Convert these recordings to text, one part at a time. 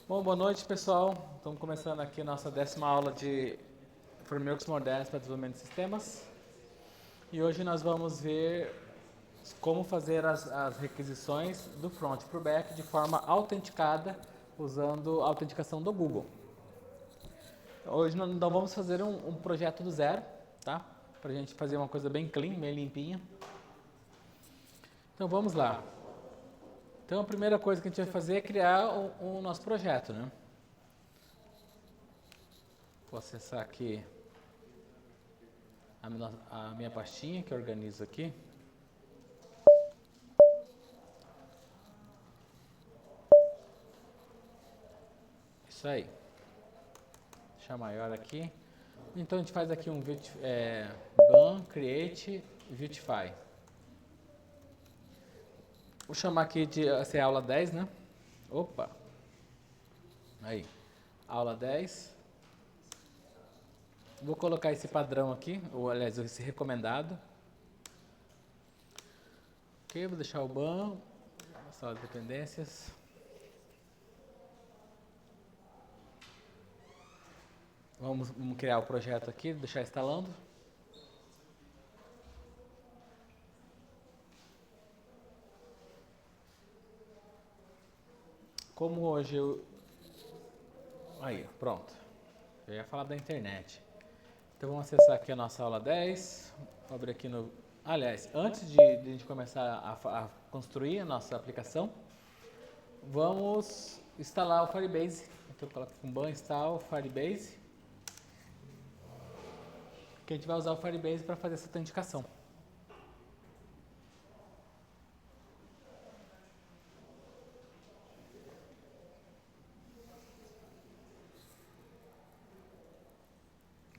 Bom, boa noite, pessoal. Estamos começando aqui a nossa 10ª aula de Frameworks modernos para desenvolvimento de sistemas. E hoje nós vamos ver como fazer as requisições do front para o back de forma autenticada, usando a autenticação do Google. Hoje nós vamos fazer um projeto do zero, tá? Para a gente fazer uma coisa bem clean, bem limpinha. Então vamos lá. Então a primeira coisa que a gente vai fazer é criar o nosso projeto, né? Vou acessar aqui a minha pastinha que eu organizo aqui. Isso aí. Deixar maior aqui. Então a gente faz aqui um ban create Viewtify. Vou chamar aqui de essa é a aula 10, né? Opa. Aí. Aula 10. Vou colocar esse padrão aqui, ou aliás, esse recomendado. Ok, vou deixar o ban, sala de dependências. Vamos criar o projeto aqui, deixar instalando. Como hoje eu... Aí, pronto. Eu ia falar da internet. Então vamos acessar aqui a nossa aula 10. Vou abrir aqui no... Aliás, antes de a gente começar a construir a nossa aplicação, vamos instalar o Firebase. Então eu coloco aqui um ban install Firebase. Que a gente vai usar o Firebase para fazer essa autenticação.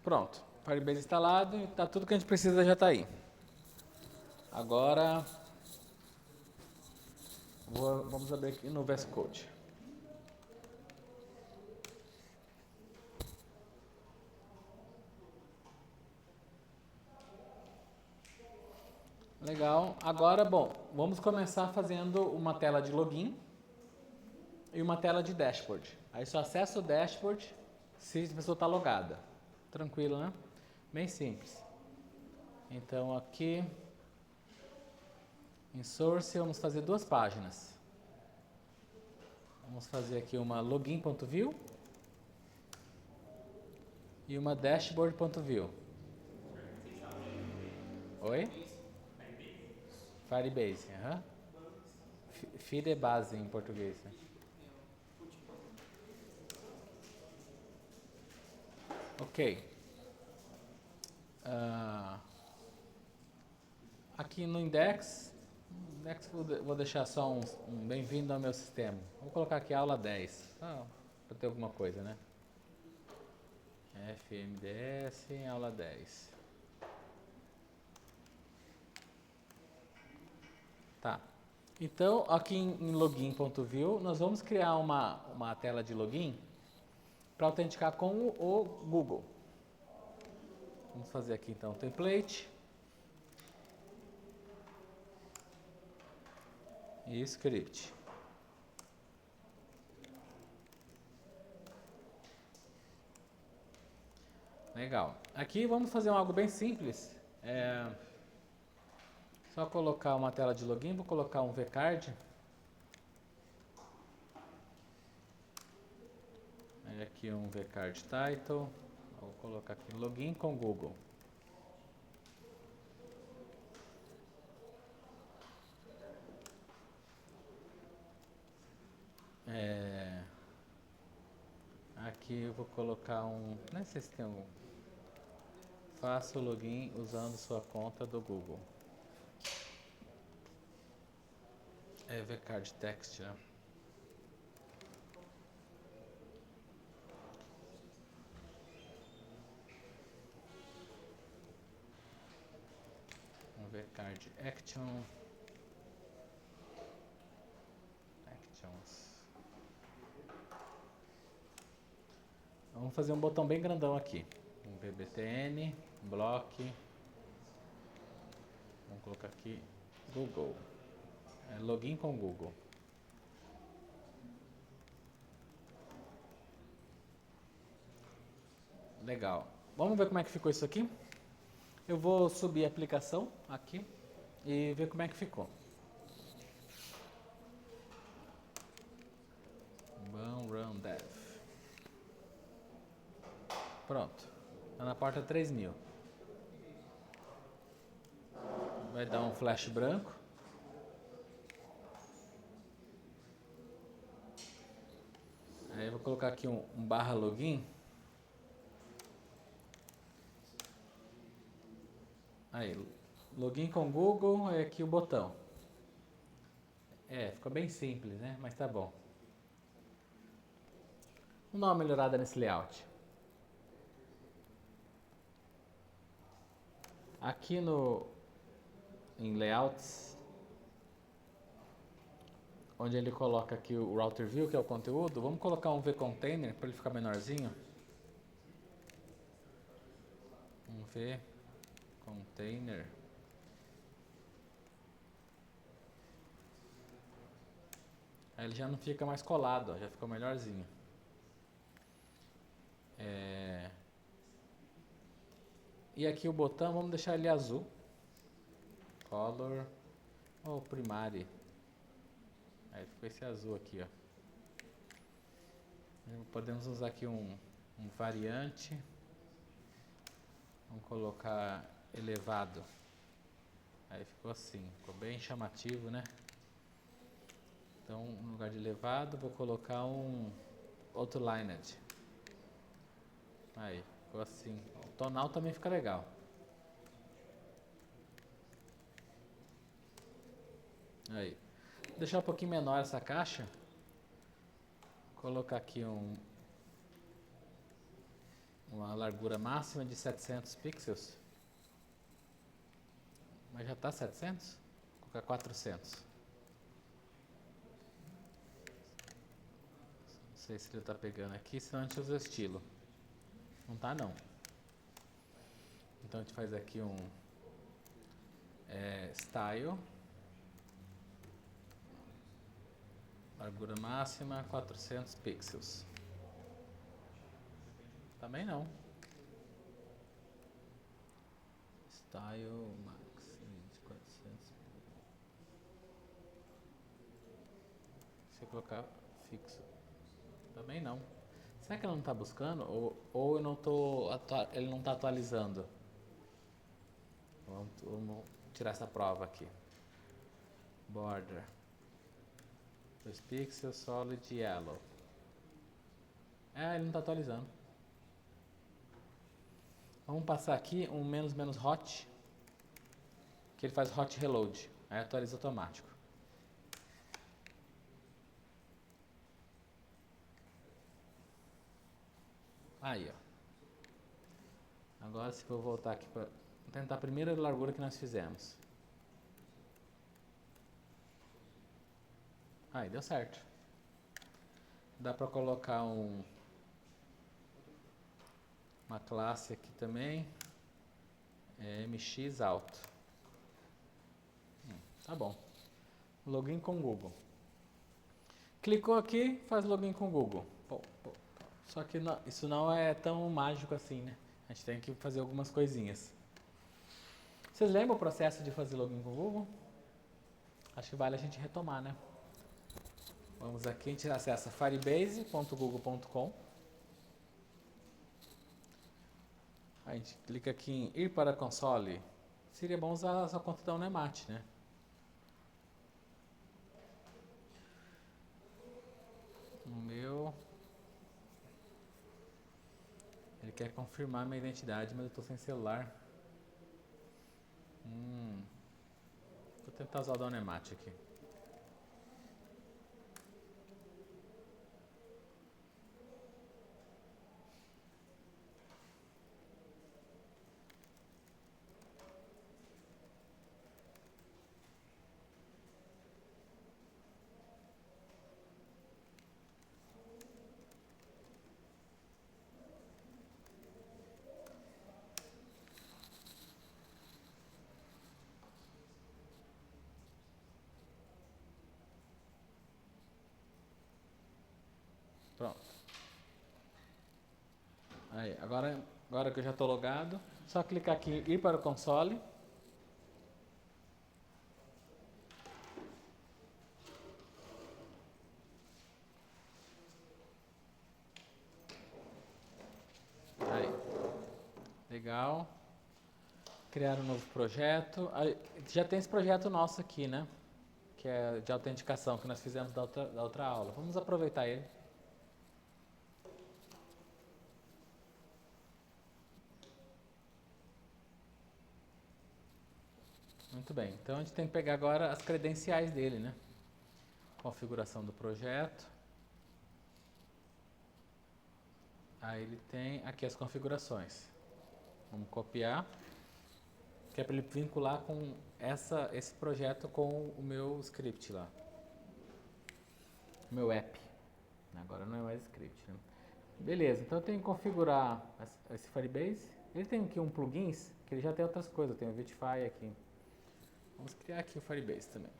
Pronto, Firebase instalado e tá tudo que a gente precisa já está aí. Agora vamos abrir aqui no VS Code. Legal. Agora, bom, vamos começar fazendo uma tela de login e uma tela de dashboard. Aí só acessa o dashboard se a pessoa está logada. Tranquilo, né? Bem simples. Então aqui em Source vamos fazer duas páginas. Vamos fazer aqui uma login.view e uma dashboard.view. Oi? Firebase, aham. Feed é base em português, né? Ok. Aqui no index vou deixar só um bem-vindo ao meu sistema. Vou colocar aqui aula 10, para ter alguma coisa, né? FMDS, aula 10. Tá. Então, aqui em login.view, nós vamos criar uma tela de login para autenticar com o Google. Vamos fazer aqui então o template. E script. Legal. Aqui vamos fazer algo bem simples. Só colocar uma tela de login, vou colocar um vcard. Aí aqui um vcard title. Vou colocar aqui login com Google. Aqui eu vou colocar não sei se tem um. Faça o login usando sua conta do Google. É vcard text, né? Um vcard actions. Vamos fazer um botão bem grandão aqui. Um bbtn, block. Vamos colocar aqui Google. Login com Google. Legal. Vamos ver como é que ficou isso aqui? Eu vou subir a aplicação aqui e ver como é que ficou. Run dev. Pronto. Tá na porta 3000. Vai dar um flash branco. Aí eu vou colocar aqui um barra login. Aí, login com Google, é aqui o botão. Ficou bem simples, né? Mas tá bom. Vamos dar uma melhorada nesse layout. Aqui em layouts, onde ele coloca aqui o router view, que é o conteúdo, vamos colocar um vContainer para ele ficar menorzinho. Um vContainer. Aí ele já não fica mais colado, ó, já ficou melhorzinho. E aqui o botão, vamos deixar ele azul. Color ou primary. Aí ficou esse azul aqui, ó. Podemos usar aqui um variante. Vamos colocar elevado. Aí ficou assim, ficou bem chamativo, né? Então, no lugar de elevado, vou colocar um outlined. Aí, ficou assim. O tonal também fica legal. Aí. Vou deixar um pouquinho menor essa caixa. Vou colocar aqui uma largura máxima de 700 pixels. Mas já está 700? Vou colocar 400. Não sei se ele está pegando aqui, senão a gente usa o estilo. Não tá não. Então a gente faz aqui um style. Largura máxima 400 pixels. Também não. Style max 400. Se eu colocar fixo. Também não. Será que ela não está buscando? Ou eu não tô ele não está atualizando? Vamos tirar essa prova aqui. Border 2 pixels, solid yellow. Ele não está atualizando. Vamos passar aqui um menos hot, que ele faz hot reload, aí atualiza automático. Aí, ó. Agora se eu voltar aqui para tentar a primeira largura que nós fizemos. Aí, deu certo. Dá para colocar uma classe aqui também. MX alto. Tá bom. Login com Google. Clicou aqui, faz login com Google. Só que não, isso não é tão mágico assim, né? A gente tem que fazer algumas coisinhas. Vocês lembram o processo de fazer login com Google? Acho que vale a gente retomar, né? Vamos aqui, a gente acessa firebase.google.com. A gente clica aqui em ir para console. Seria bom usar a sua conta da Unemat, né? O meu... Ele quer confirmar minha identidade, mas eu estou sem celular. Vou tentar usar o da Unemat aqui. Pronto. Aí, agora Agora que eu já estou logado, só clicar aqui em ir para o console. Aí, legal. Criar um novo projeto. Já tem esse projeto nosso aqui, né? Que é de autenticação que nós fizemos da outra aula. Vamos aproveitar ele. Muito bem. Então a gente tem que pegar agora as credenciais dele, né? Configuração do projeto. Aí ele tem aqui as configurações. Vamos copiar. Que é para ele vincular com esse projeto com o meu script lá. O meu app. Agora não é mais script, né? Beleza, então eu tenho que configurar esse Firebase. Ele tem aqui um plugins, que ele já tem outras coisas. Tem o Vitify aqui. Vamos criar aqui o Firebase também.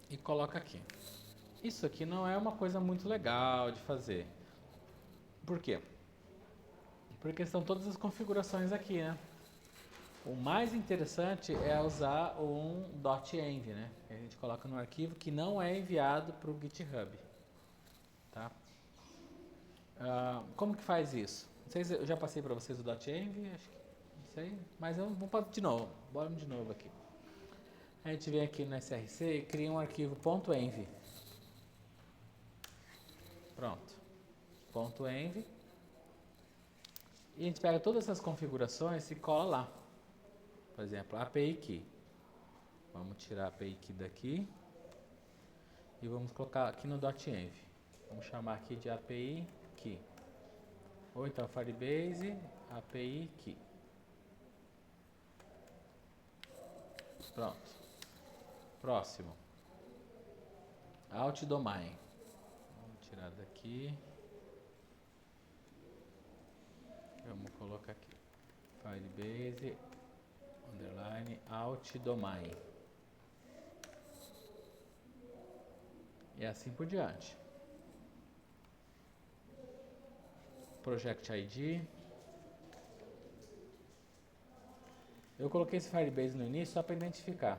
E coloca aqui. Isso aqui não é uma coisa muito legal de fazer. Por quê? Porque estão todas as configurações aqui, né? O mais interessante é usar um .env, né? Que a gente coloca no arquivo que não é enviado para o GitHub. Tá? Como que faz isso? Não sei se eu já passei para vocês o .env, acho que não sei, mas eu vou de novo. Bora de novo aqui. A gente vem aqui no src e cria um arquivo .env. Pronto. .env. E a gente pega todas essas configurações e cola lá. Por exemplo, API Key. Vamos tirar a API Key daqui. E vamos colocar aqui no .env. Vamos chamar aqui de API Key. Ou então Firebase API Key. Pronto. Próximo. Alt Domain. Vamos tirar daqui. Vamos colocar aqui. Firebase underline Alt Domain. E assim por diante. Project ID. Eu coloquei esse Firebase no início só para identificar.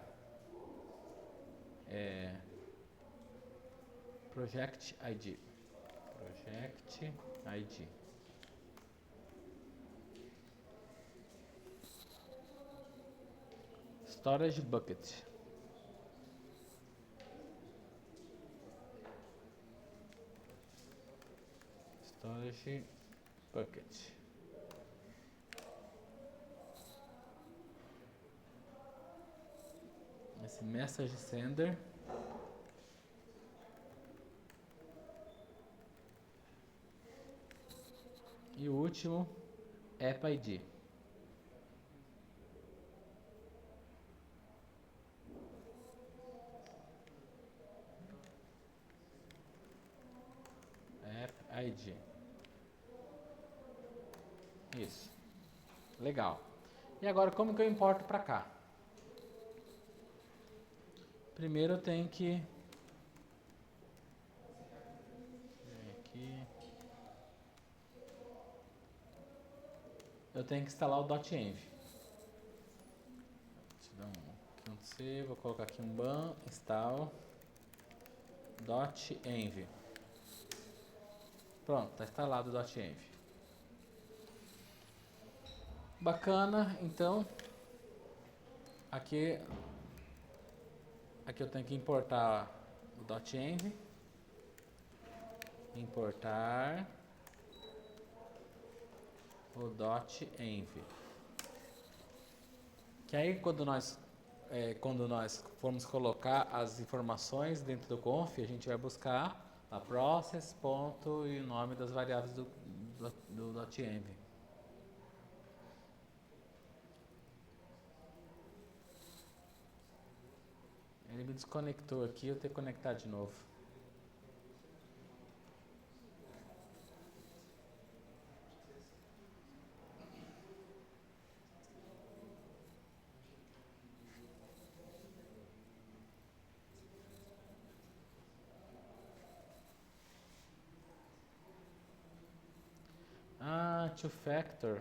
Project ID. Project ID. Storage Bucket. Storage Bucket. Esse Message Sender. E o último, App ID. App ID. Isso. Legal. E agora como que eu importo para cá? Primeiro eu tenho que... aqui. Eu tenho que instalar o .env. Deixa eu dar um C, vou colocar aqui um ban, install .env. Pronto, está instalado o .env. Bacana, então aqui eu tenho que importar o .env. Importar o .env. Que aí quando nós formos colocar as informações dentro do conf, a gente vai buscar a process, ponto e o nome das variáveis do .env. Ele me desconectou aqui, eu tenho que conectar de novo. two factor.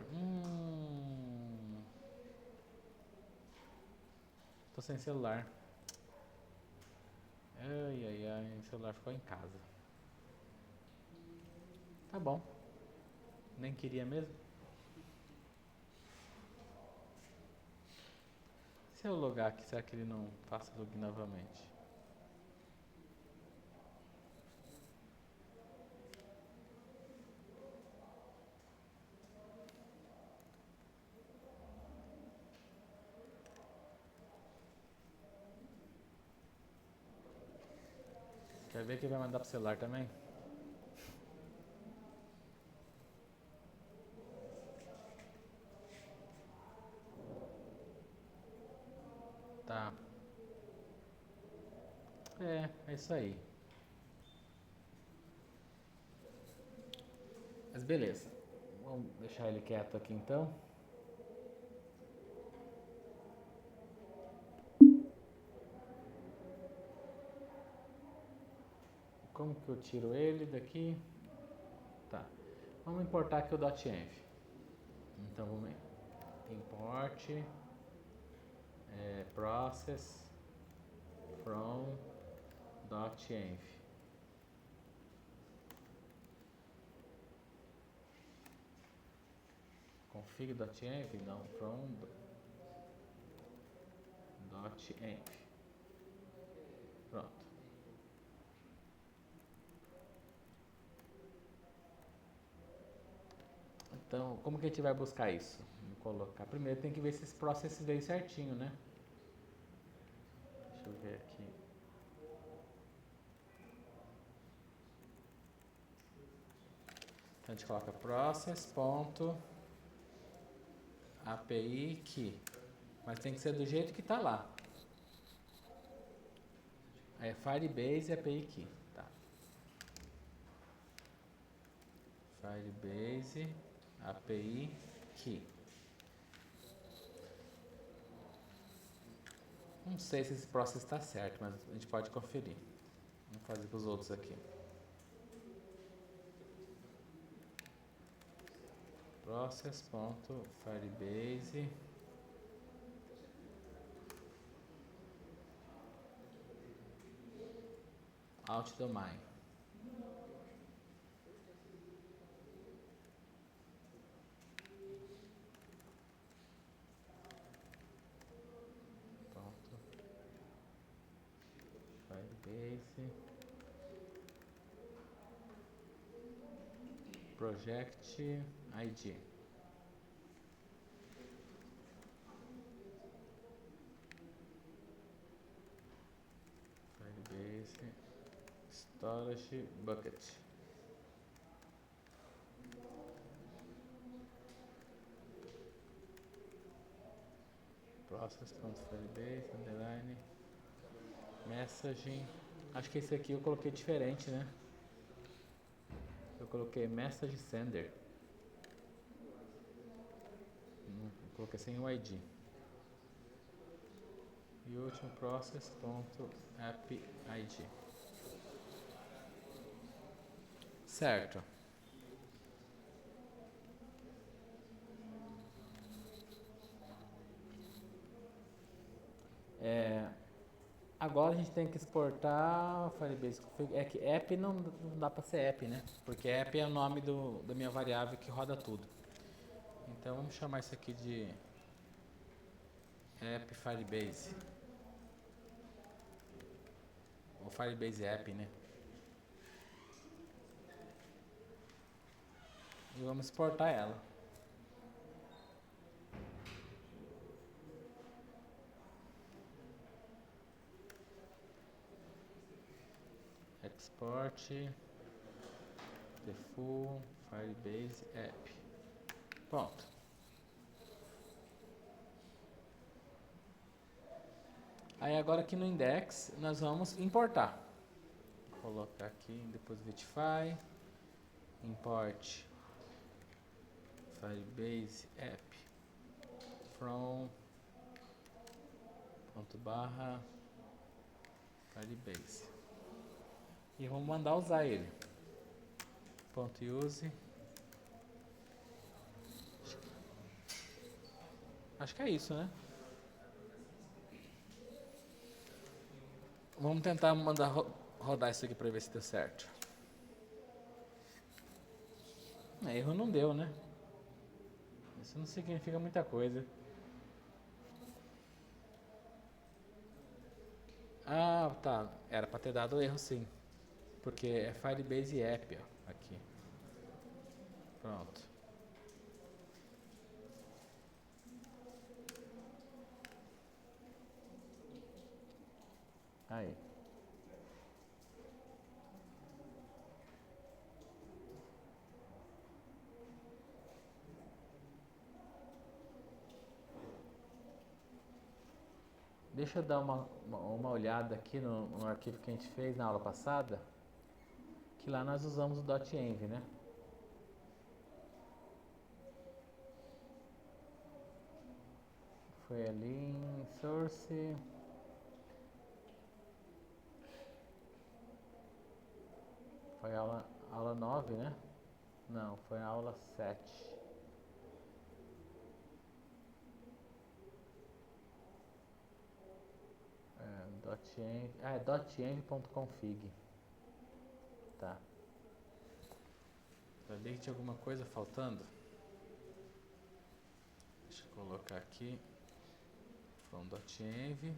Tô sem celular. Ai, ai, ai, o celular ficou em casa. Tá bom. Nem queria mesmo. Se eu logar aqui, será que ele não faça login novamente? Quer ver que vai mandar pro celular também? Tá. É isso aí. Mas beleza. Vamos deixar ele quieto aqui então. Como que eu tiro ele daqui? Tá. Vamos importar aqui o .env. Então vamos import process from .env. Config.env? Não, from .env. Pronto. Então, como que a gente vai buscar isso? Vou colocar. Primeiro tem que ver se esse processo veio certinho, né? Deixa eu ver aqui. Então a gente coloca process.api key. Mas tem que ser do jeito que tá lá. É Firebase API Key. Tá. Firebase API Key. Não sei se esse processo está certo, mas a gente pode conferir. Vamos fazer com os outros aqui. Process.firebase out domain. Pronto. Firebase project ID. Firebase storage bucket. Process.firebase underline messaging. Acho que esse aqui eu coloquei diferente, né? Eu coloquei message sender. Coloquei sem o ID. E o último process.appid. Certo. Agora a gente tem que exportar Firebase config. É que app não dá para ser app, né? Porque app é o nome da minha variável que roda tudo. Então vamos chamar isso aqui de app Firebase. Ou Firebase app, né? E vamos exportar ela. Export the full Firebase app. Pronto. Aí agora aqui no index nós vamos importar. Vou colocar aqui em Depositify, import Firebase app from Firebase. E vamos mandar usar ele. .use Acho que é isso, né? Vamos tentar mandar rodar isso aqui para ver se deu certo. Erro não deu, né? Isso não significa muita coisa. Ah, tá. Era para ter dado erro sim. Porque é Firebase App, ó, aqui. Pronto. Aí. Deixa eu dar uma olhada aqui no arquivo que a gente fez na aula passada, que lá nós usamos o .env, né? Foi ali em source. Foi aula 9, né? Não, foi a aula 7. .env, é .env.config. Tá. Sabia que tinha alguma coisa faltando? Deixa eu colocar aqui. From .env.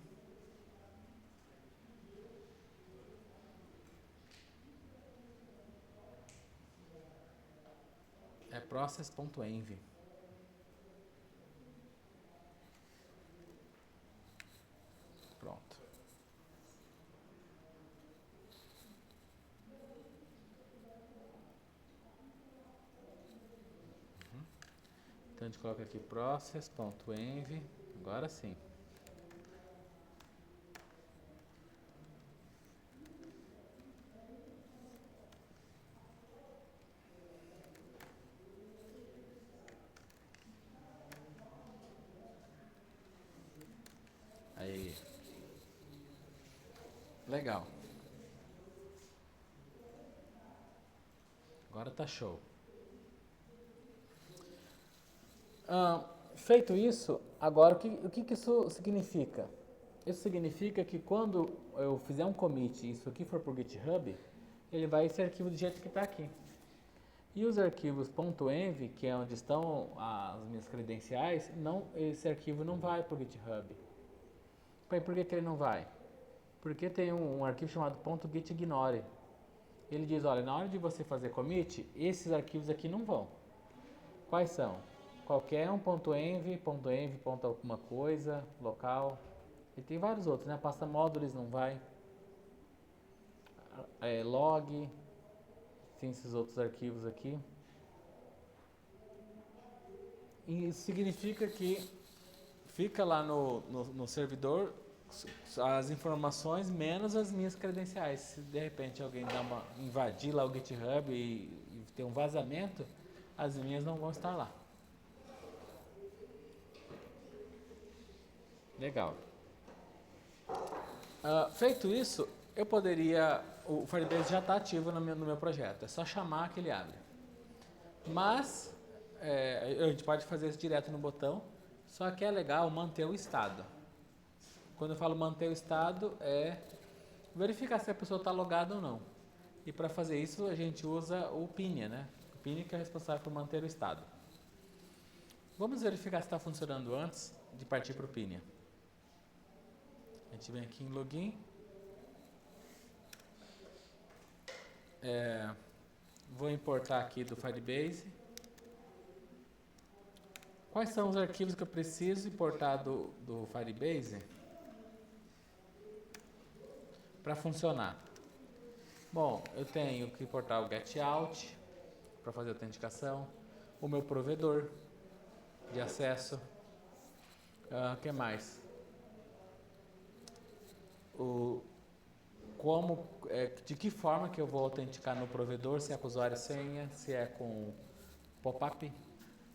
É process.env. Pronto. Então a gente coloca aqui process.env. Agora sim. Aí. Legal. Agora tá show. Feito isso, agora o que isso significa? Isso significa que quando eu fizer um commit e isso aqui for para o GitHub, ele vai esse arquivo do jeito que está aqui. E os arquivos .env, que é onde estão as minhas credenciais, esse arquivo não vai para o GitHub. Por que ele não vai? Porque tem um arquivo chamado .gitignore. Ele diz, olha, na hora de você fazer commit, esses arquivos aqui não vão. Quais são? Qualquer um .env, alguma coisa, local. E tem vários outros, né? Pasta módulos não vai. Log, tem esses outros arquivos aqui. E isso significa que fica lá no servidor as informações menos as minhas credenciais. Se de repente alguém invadir lá o GitHub e ter um vazamento, as minhas não vão estar lá. Legal. Feito isso, eu poderia... O Firebase já está ativo no meu projeto. É só chamar que ele abre. Mas a gente pode fazer isso direto no botão. Só que é legal manter o estado. Quando eu falo manter o estado, é verificar se a pessoa está logada ou não. E para fazer isso, a gente usa o Pinia, né? O Pinia que é responsável por manter o estado. Vamos verificar se está funcionando antes de partir para o Pinia. A gente vem aqui em Login. Vou importar aqui do Firebase. Quais são os arquivos que eu preciso importar do Firebase para funcionar? Bom, eu tenho que importar o GetOut para fazer a autenticação, o meu provedor de acesso, que mais? De que forma que eu vou autenticar no provedor, se é com usuário e senha, se é com pop-up,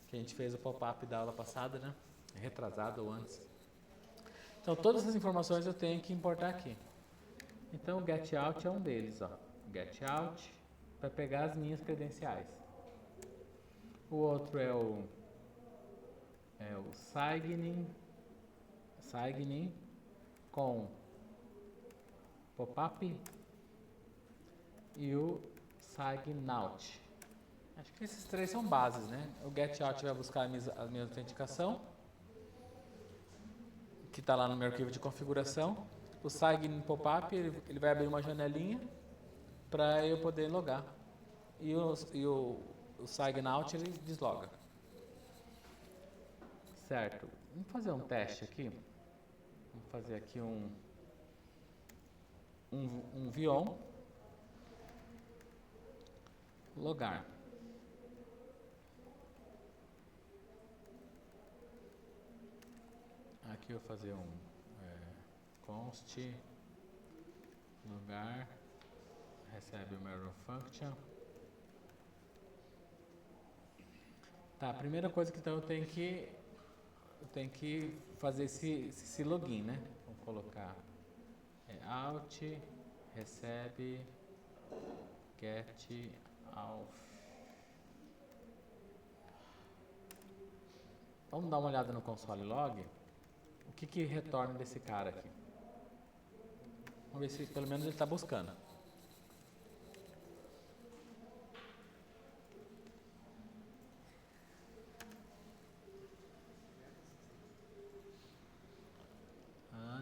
que a gente fez o pop-up da aula passada, né? Retrasado ou antes. Então, todas essas informações eu tenho que importar aqui. Então, o GetOut é um deles, ó. GetOut para pegar as minhas credenciais. O outro é o É o sign com pop-up e o sign out. Acho que esses três são bases, né? O get out vai buscar a minha autenticação, que está lá no meu arquivo de configuração. O sign pop-up ele vai abrir uma janelinha para eu poder logar. E o sign out ele desloga. Certo. Vamos fazer um teste aqui. Vamos fazer aqui um Vion logar. Aqui eu vou fazer um const lugar recebe uma error function. Tá, a primeira coisa que então eu tenho que fazer esse login, né? Vou colocar out recebe get auth. Vamos dar uma olhada no console log. O que retorna desse cara aqui? Vamos ver se pelo menos ele está buscando.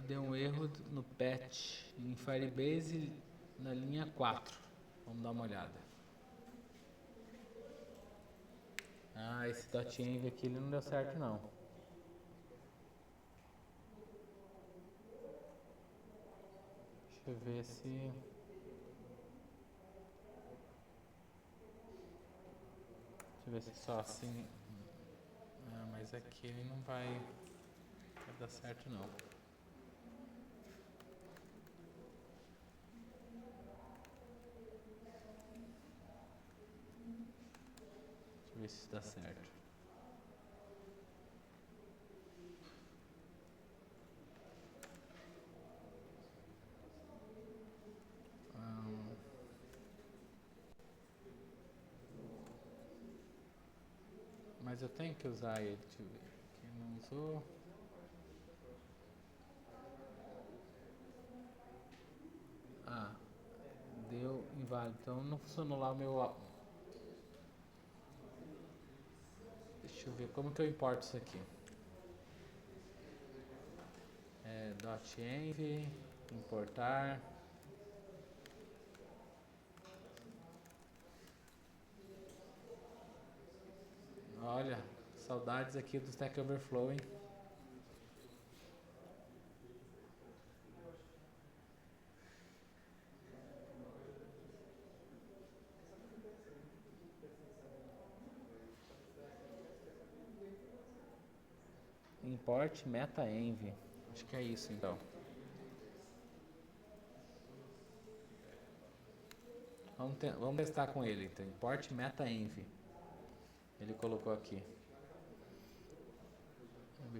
Deu um erro no patch em Firebase na linha 4. Vamos dar uma olhada. Esse .env aqui ele não deu certo não. Deixa eu ver se... Deixa eu ver se só assim... mas aqui ele não vai dar certo não. Deixa eu ver se dá certo. Mas eu tenho que usar ele. Deixa eu ver. Quem não usou... Deu inválido. Então não funcionou lá o meu... Deixa eu ver como que eu importo isso aqui. .env, importar. Olha, saudades aqui do Stack Overflow, hein? Import meta-env. Acho que é isso então. Vamos testar com ele. Então, import meta-env. Ele colocou aqui.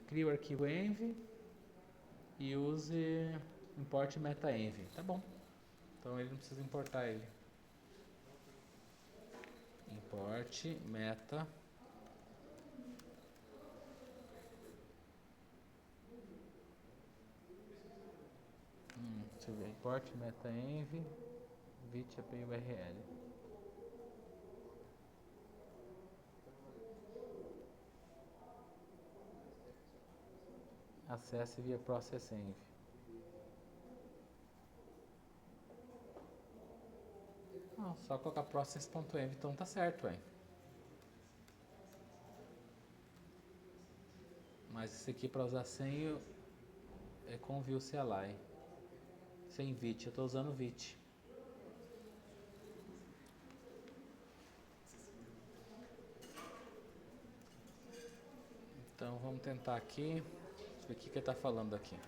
Cria o arquivo env e use import meta-env. Tá bom. Então ele não precisa importar ele. Import meta. Deixa eu ver. Import meta-env vit API URL. Acesse via process-env. Só colocar process.env, então tá certo, hein? Mas esse aqui para usar sem é com view CLI. Sem vit, eu tô usando vit. Então vamos tentar aqui. Deixa eu ver o que ele está falando aqui.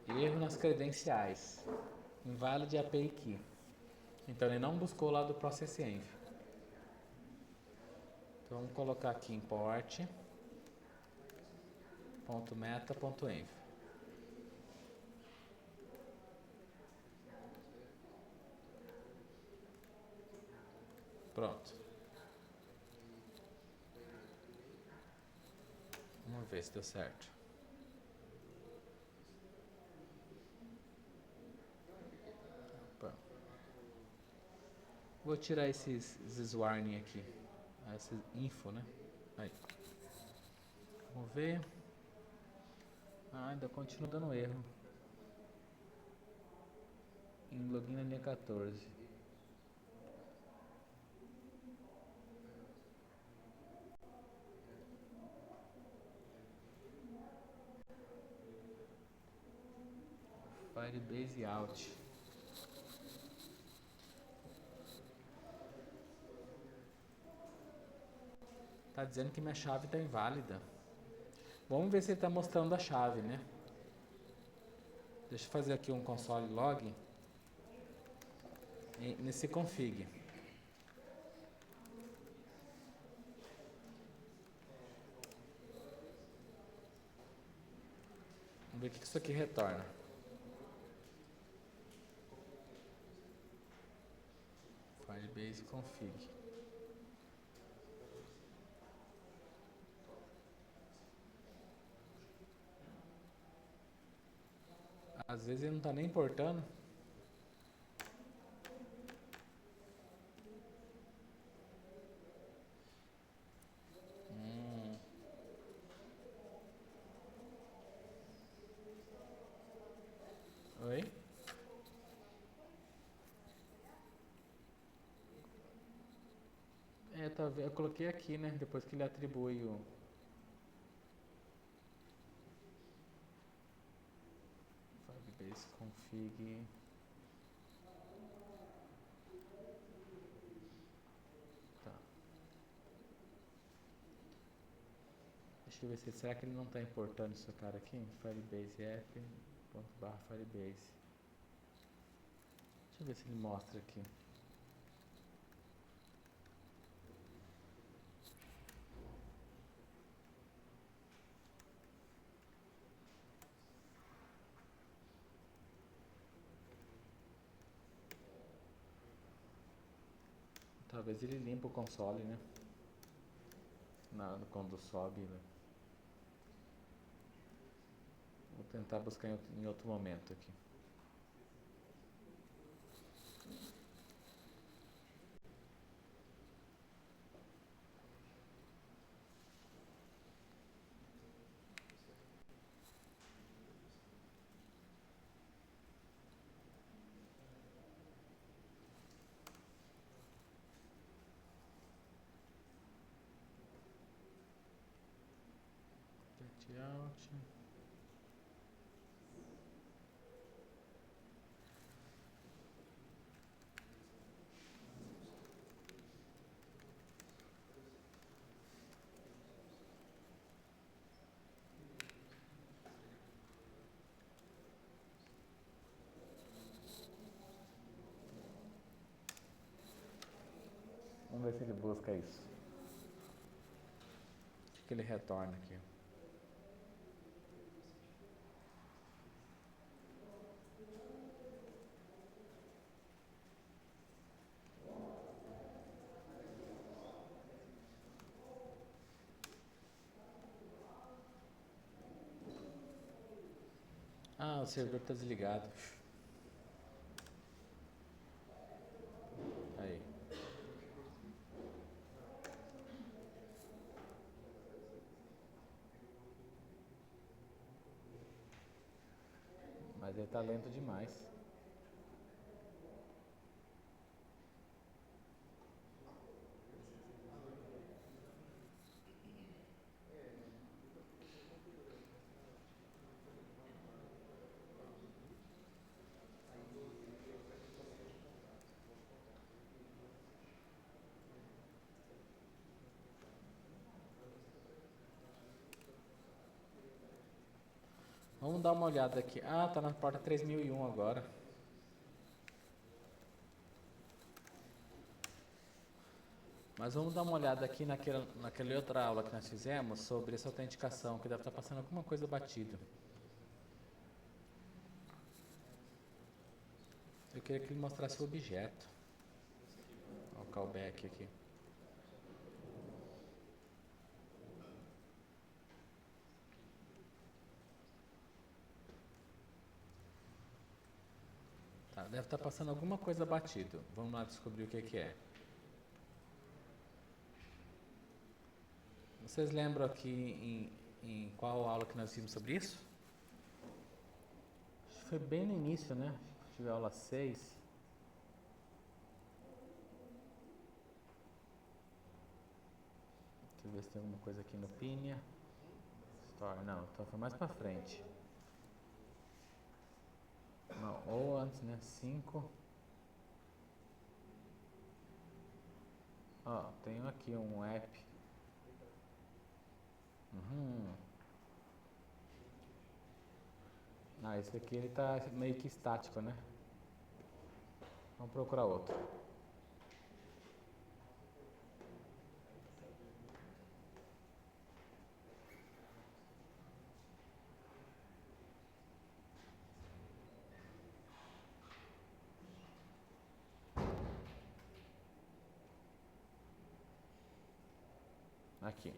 Erro nas credenciais. Invalid API key. Então ele não buscou lá do process-env. Então vamos colocar aqui import .meta.env. Pronto. Vamos ver se deu certo. Opa. Vou tirar esses warning aqui. Esse info, né? Aí. Vamos ver. Ainda continua dando erro. Em login na linha 14. Firebase out. Tá dizendo que minha chave está inválida. Vamos ver se ele está mostrando a chave, né? Deixa eu fazer aqui um console log nesse config. Vamos ver o que isso aqui retorna. Firebase config. Às vezes ele não está nem importando. Oi? Eu coloquei aqui, né? Depois que ele atribui o... Firebase config... Tá. Deixa eu ver se... Será que ele não está importando esse cara aqui? Firebase f./Firebase. Deixa eu ver se ele mostra aqui. Talvez ele limpa o console, né? Quando sobe, né? Vou tentar buscar em outro momento aqui. Get out. Vamos ver se ele busca isso. O que ele retorna aqui? Ah, o servidor está desligado. Aí. Mas ele tá lento demais. Vamos dar uma olhada aqui. Ah, tá na porta 3001 agora. Mas vamos dar uma olhada aqui naquela outra aula que nós fizemos sobre essa autenticação, que deve estar passando alguma coisa batida. Eu queria que ele mostrasse o objeto. Ó, callback aqui. Tá, deve estar passando alguma coisa batido. Vamos lá descobrir o que é. Vocês lembram aqui em qual aula que nós vimos sobre isso? Acho que foi bem no início, né? Acho que tive aula 6. Deixa eu ver se tem alguma coisa aqui no Pinia. Story, não, então foi mais pra frente. Não, ou antes, né? 5. Ó, tenho aqui um app. Ah, esse aqui ele tá meio que estático, né? Vamos procurar outro. Aqui.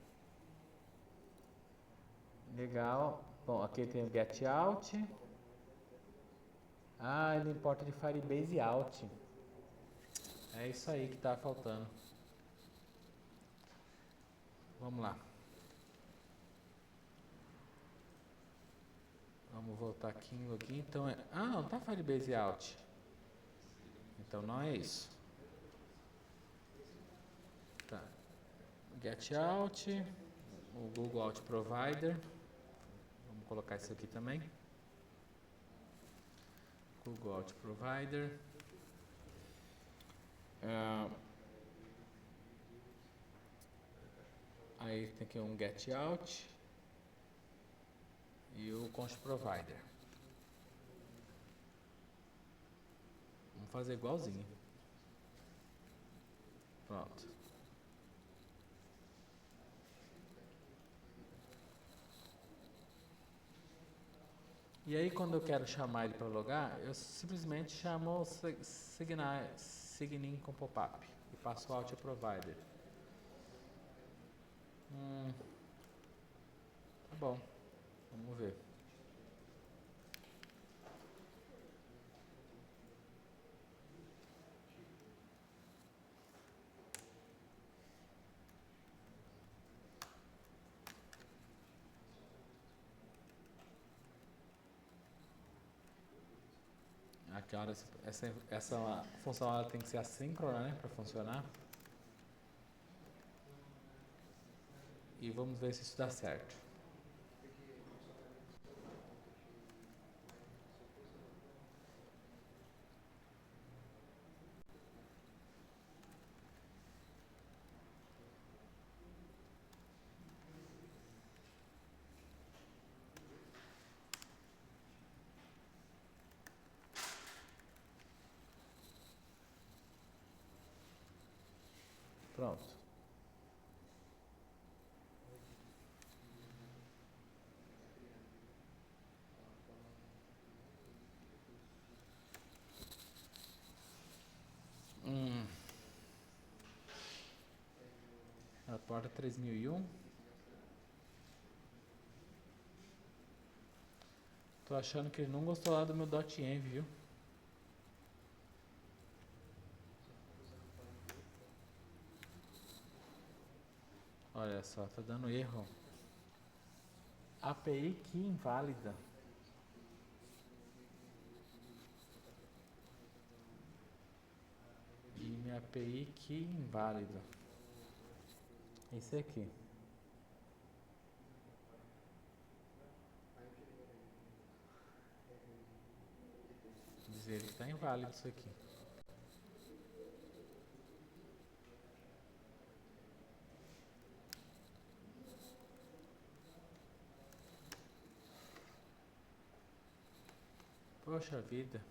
Legal. Bom, aqui tem o get out. Ah, ele importa de Firebase out. É isso aí que tá faltando. Vamos lá. Vamos voltar aqui em login. Então é. Ah, não tá Firebase out. Então não é isso. Tá. Get out. O Google Out Provider. Vamos colocar isso aqui também. Google Out Provider. Aí tem aqui um Get Out. E o Const Provider. Vamos fazer igualzinho. Pronto. E aí quando eu quero chamar ele para logar, eu simplesmente chamo sign in com pop-up e passo Out Provider. Tá bom, vamos ver. Aqui, olha, essa função ela tem que ser assíncrona, né, para funcionar. E vamos ver se isso dá certo. Pronto. A porta 3001. Tô achando que ele não gostou lá do meu .env, viu? Olha só, tá dando erro. API key inválida. E minha API key inválida. Esse aqui. Dizer que tá inválido isso aqui. Poxa vida.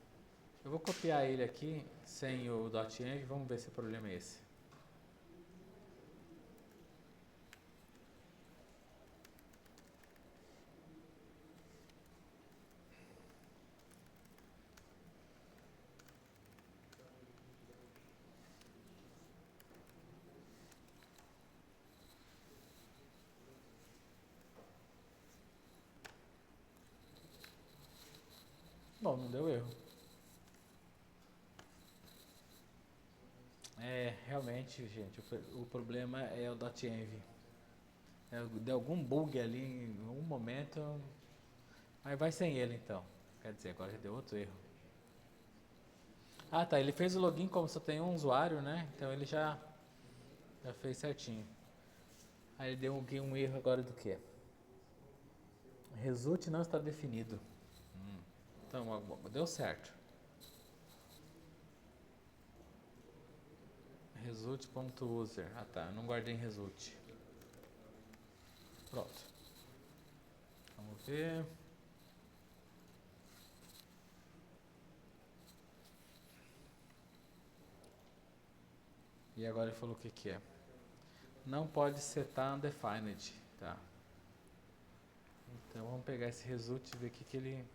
Eu vou copiar ele aqui sem o .env, vamos ver se o problema é esse. Bom, não deu erro. É, realmente, gente, o problema é o .env. Deu algum bug ali em algum momento, mas vai sem ele então. Quer dizer, agora já deu outro erro. Ah, tá, ele fez o login como só tem um usuário, né? Então ele já fez certinho. Aí ele deu um erro agora do que? Result não está definido. Então, deu certo. Result.user. Ah tá, eu não guardei em result. Pronto. Vamos ver. E agora ele falou o que que é. Não pode setar undefined, tá? Então vamos pegar esse result e ver o que ele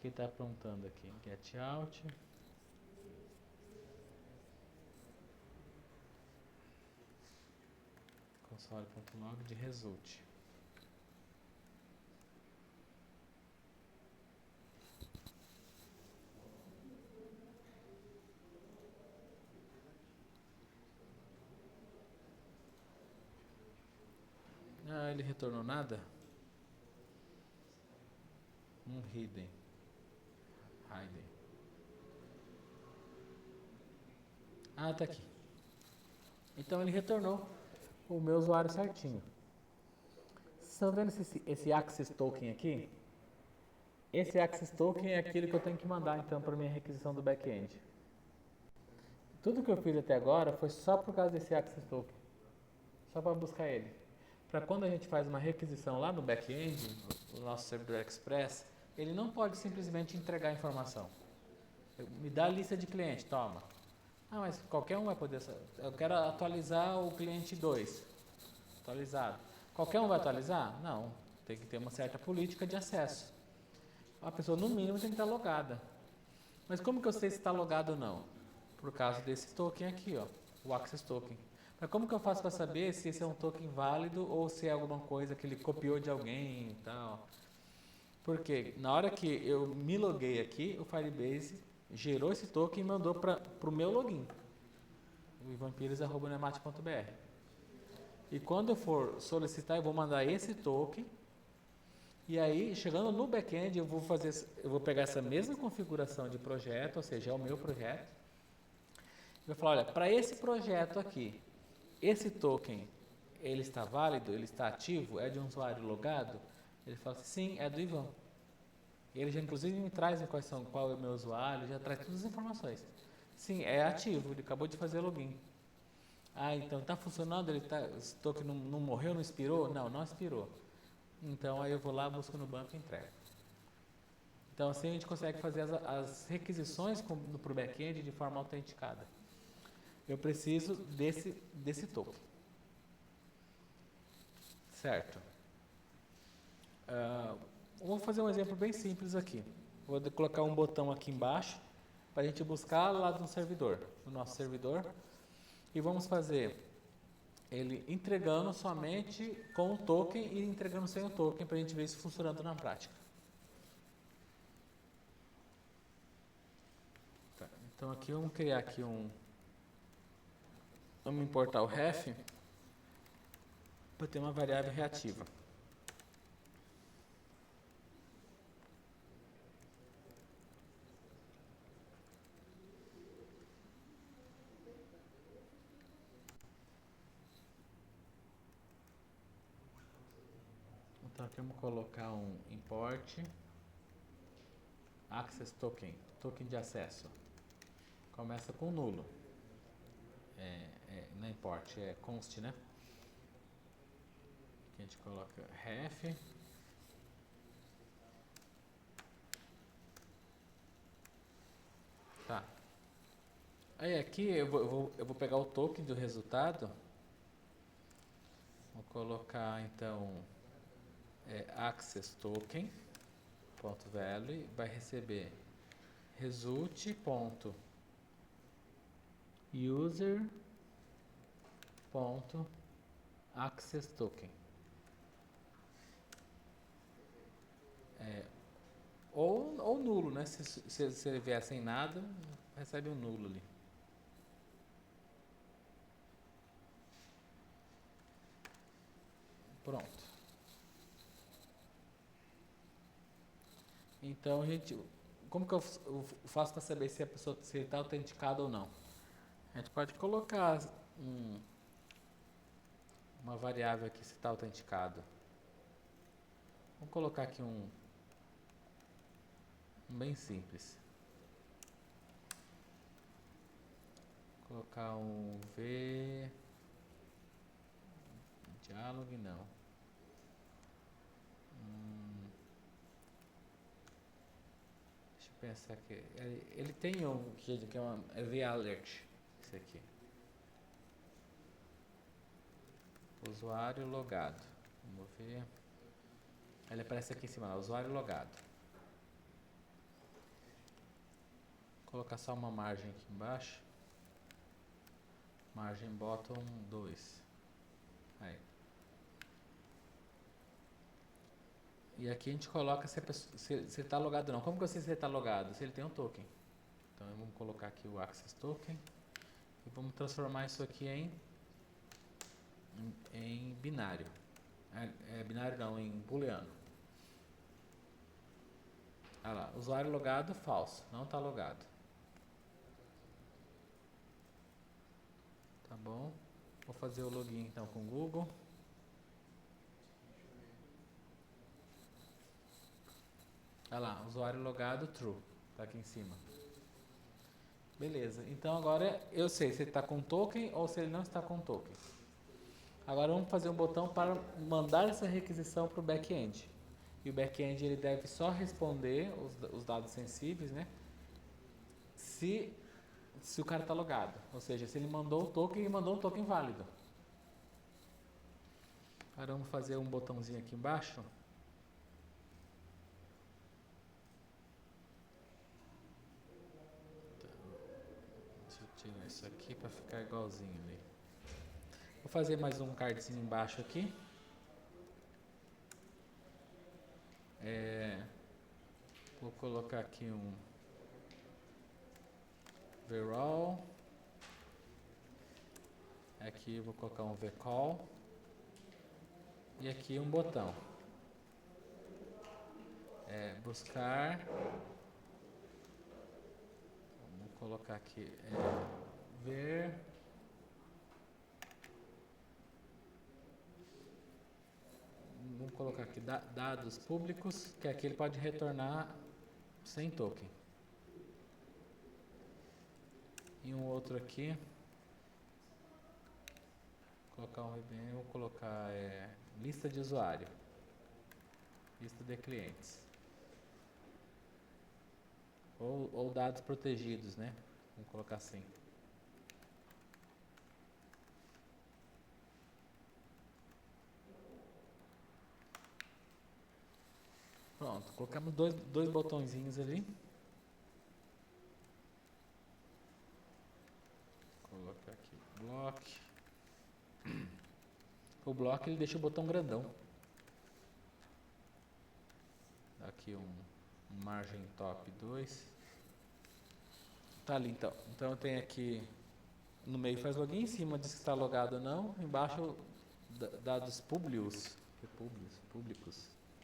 está aprontando aqui. Get out. Console.log de result. Ah, ele retornou nada? Hidden. Ah, tá aqui. Então ele retornou o meu usuário certinho. Vocês estão vendo esse access token aqui? Esse access token é aquilo que eu tenho que mandar então para minha requisição do back-end. Tudo que eu fiz até agora foi só por causa desse access token. Só para buscar ele. Para quando a gente faz uma requisição lá no back-end, o nosso servidor Express, ele não pode simplesmente entregar a informação. Me dá a lista de cliente, toma. Ah, mas qualquer um vai poder. Eu quero atualizar o cliente 2. Atualizado. Qualquer um vai atualizar? Não. Tem que ter uma certa política de acesso. A pessoa, no mínimo, tem que estar logada. Mas como que eu sei se está logado ou não? Por causa desse token aqui, ó, o Access Token. Mas como que eu faço para saber se esse é um token válido ou se é alguma coisa que ele copiou de alguém e tal? Porque na hora que eu me loguei aqui, o Firebase gerou esse token e mandou para o meu login, o ivanpires@nemate.br. E quando eu for solicitar, eu vou mandar esse token. E aí, chegando no back-end, eu vou pegar essa mesma configuração de projeto, ou seja, é o meu projeto. Eu vou falar, olha, para esse projeto aqui, esse token, ele está válido, ele está ativo, é de um usuário logado? Ele fala assim, sim, é do Ivan. Ele já inclusive me traz qual é o meu usuário, já traz todas as informações. Sim, é ativo, ele acabou de fazer login. Ah, então está funcionando, esse token não morreu, não expirou? Não, não expirou. Então aí eu vou lá, busco no banco e entrego. Então assim a gente consegue fazer as requisições para o back-end de forma autenticada. Eu preciso desse token. Certo. Vou fazer um exemplo bem simples aqui. Vou colocar um botão aqui embaixo para a gente buscar lá no servidor, no nosso servidor. E vamos fazer ele entregando somente com o token e entregando sem o token para a gente ver isso funcionando na prática. Tá, então aqui vamos criar aqui vamos importar o ref para ter uma variável reativa. Então aqui vamos colocar um import access token, token de acesso. Começa com nulo. Não import, é const, né? Aqui a gente coloca ref. Tá. Aí aqui eu vou pegar o token do resultado. Vou colocar então access token ponto value, vai receber result ponto user ponto access token. Ou ou nulo, né? Se ele vier sem nada, recebe um nulo ali. Pronto. Então, como que eu faço para saber se a pessoa está autenticada ou não? A gente pode colocar uma variável aqui se está autenticado. Vamos colocar aqui um bem simples. Vou colocar um V diálogo não. Deixa eu pensar aqui. Ele tem um que é uma V-alert. Esse aqui. Usuário logado. Vamos ver. Ele aparece aqui em cima, lá, usuário logado. Vou colocar só uma margem aqui embaixo. Margem bottom 2. Aí. E aqui a gente coloca se ele está logado ou não. Como que eu sei se ele está logado? Se ele tem um token. Então vamos colocar aqui o access token. E vamos transformar isso aqui em binário. Binário não, em booleano. Olha lá, usuário logado, falso. Não está logado. Tá bom. Vou fazer o login então com o Google. Olha lá, usuário logado, true. Tá aqui em cima. Beleza, então agora eu sei se ele está com token ou se ele não está com token. Agora vamos fazer um botão para mandar essa requisição para o back-end. E o back-end ele deve só responder os dados sensíveis, né? Se o cara está logado. Ou seja, se ele mandou o token, ele mandou um token válido. Agora vamos fazer um botãozinho aqui embaixo. Deixa eu tirar isso aqui para ficar igualzinho ali. Vou fazer mais um cardzinho embaixo aqui. Vou colocar aqui um VRAW. Aqui vou colocar um VCall. E aqui um botão. Buscar. Vou colocar aqui ver. Vamos colocar aqui dados públicos, que aqui ele pode retornar sem token. E um outro aqui. Vou colocar um VPN, vou colocar lista de usuário. Lista de clientes. Ou dados protegidos, né? Vamos colocar assim. Pronto, colocamos dois botõezinhos ali. Vou colocar aqui block. O block ele deixa o botão grandão. Aqui um margem top 2. Tá ali então. Então eu tenho aqui no meio faz login, em cima diz que está logado ou não, embaixo dados públicos.